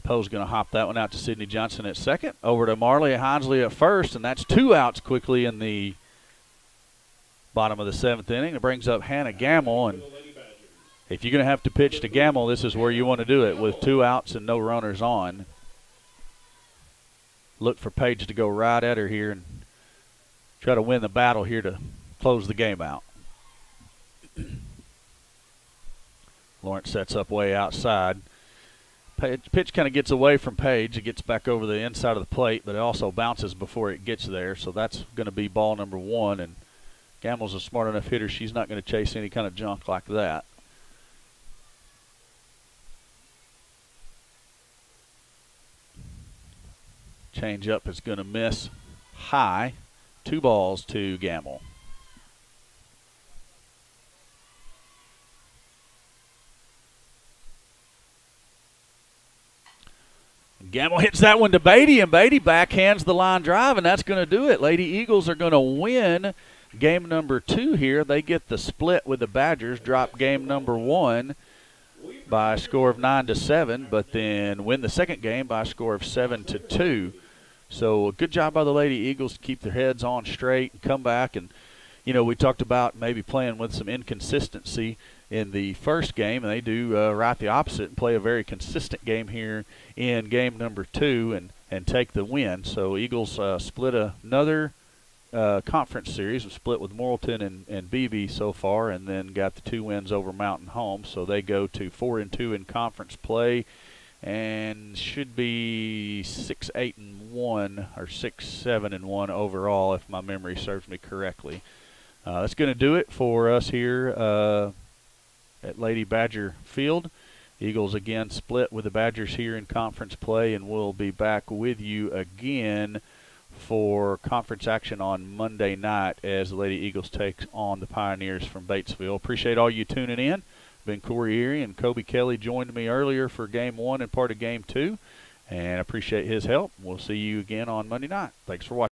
Poe's going to hop that one out to Sydney Johnson at second. Over to Marley Hinesley at first, and that's 2 outs quickly in the bottom of the 7th inning. It brings up Hannah Gamble, and if you're going to have to pitch to Gamble, this is where you want to do it with 2 outs and no runners on. Look for Paige to go right at her here and try to win the battle here to close the game out. Lawrence sets up way outside. Pitch kind of gets away from Paige. It gets back over the inside of the plate, but it also bounces before it gets there. So that's going to be ball number 1. And Gamble's a smart enough hitter. She's not going to chase any kind of junk like that. Change up is going to miss high. 2 balls to Gamble. Gamble hits that one to Beatty, and Beatty backhands the line drive, and that's going to do it. Lady Eagles are going to win game number 2 here. They get the split with the Badgers, drop game number 1 by a score of 9-7, but then win the second game by a score of 7-2. So a good job by the Lady Eagles to keep their heads on straight and come back. And, you know, we talked about maybe playing with some inconsistency in the first game, and they do right the opposite and play a very consistent game here in game number 2 and take the win. So Eagles split another conference series. We split with Morrilton and Beebe so far, and then got the 2 wins over Mountain Home. So they go to 4-2 in conference play, and should be 6-8-1 or 6-7-1 overall, if my memory serves me correctly. That's going to do it for us here at Lady Badger Field. Eagles again split with the Badgers here in conference play, and we'll be back with you again for conference action on Monday night as the Lady Eagles take on the Pioneers from Batesville. Appreciate all you tuning in. Ben Corey Erie and Kobe Kelly joined me earlier for game 1 and part of game 2, and I appreciate his help. We'll see you again on Monday night. Thanks for watching.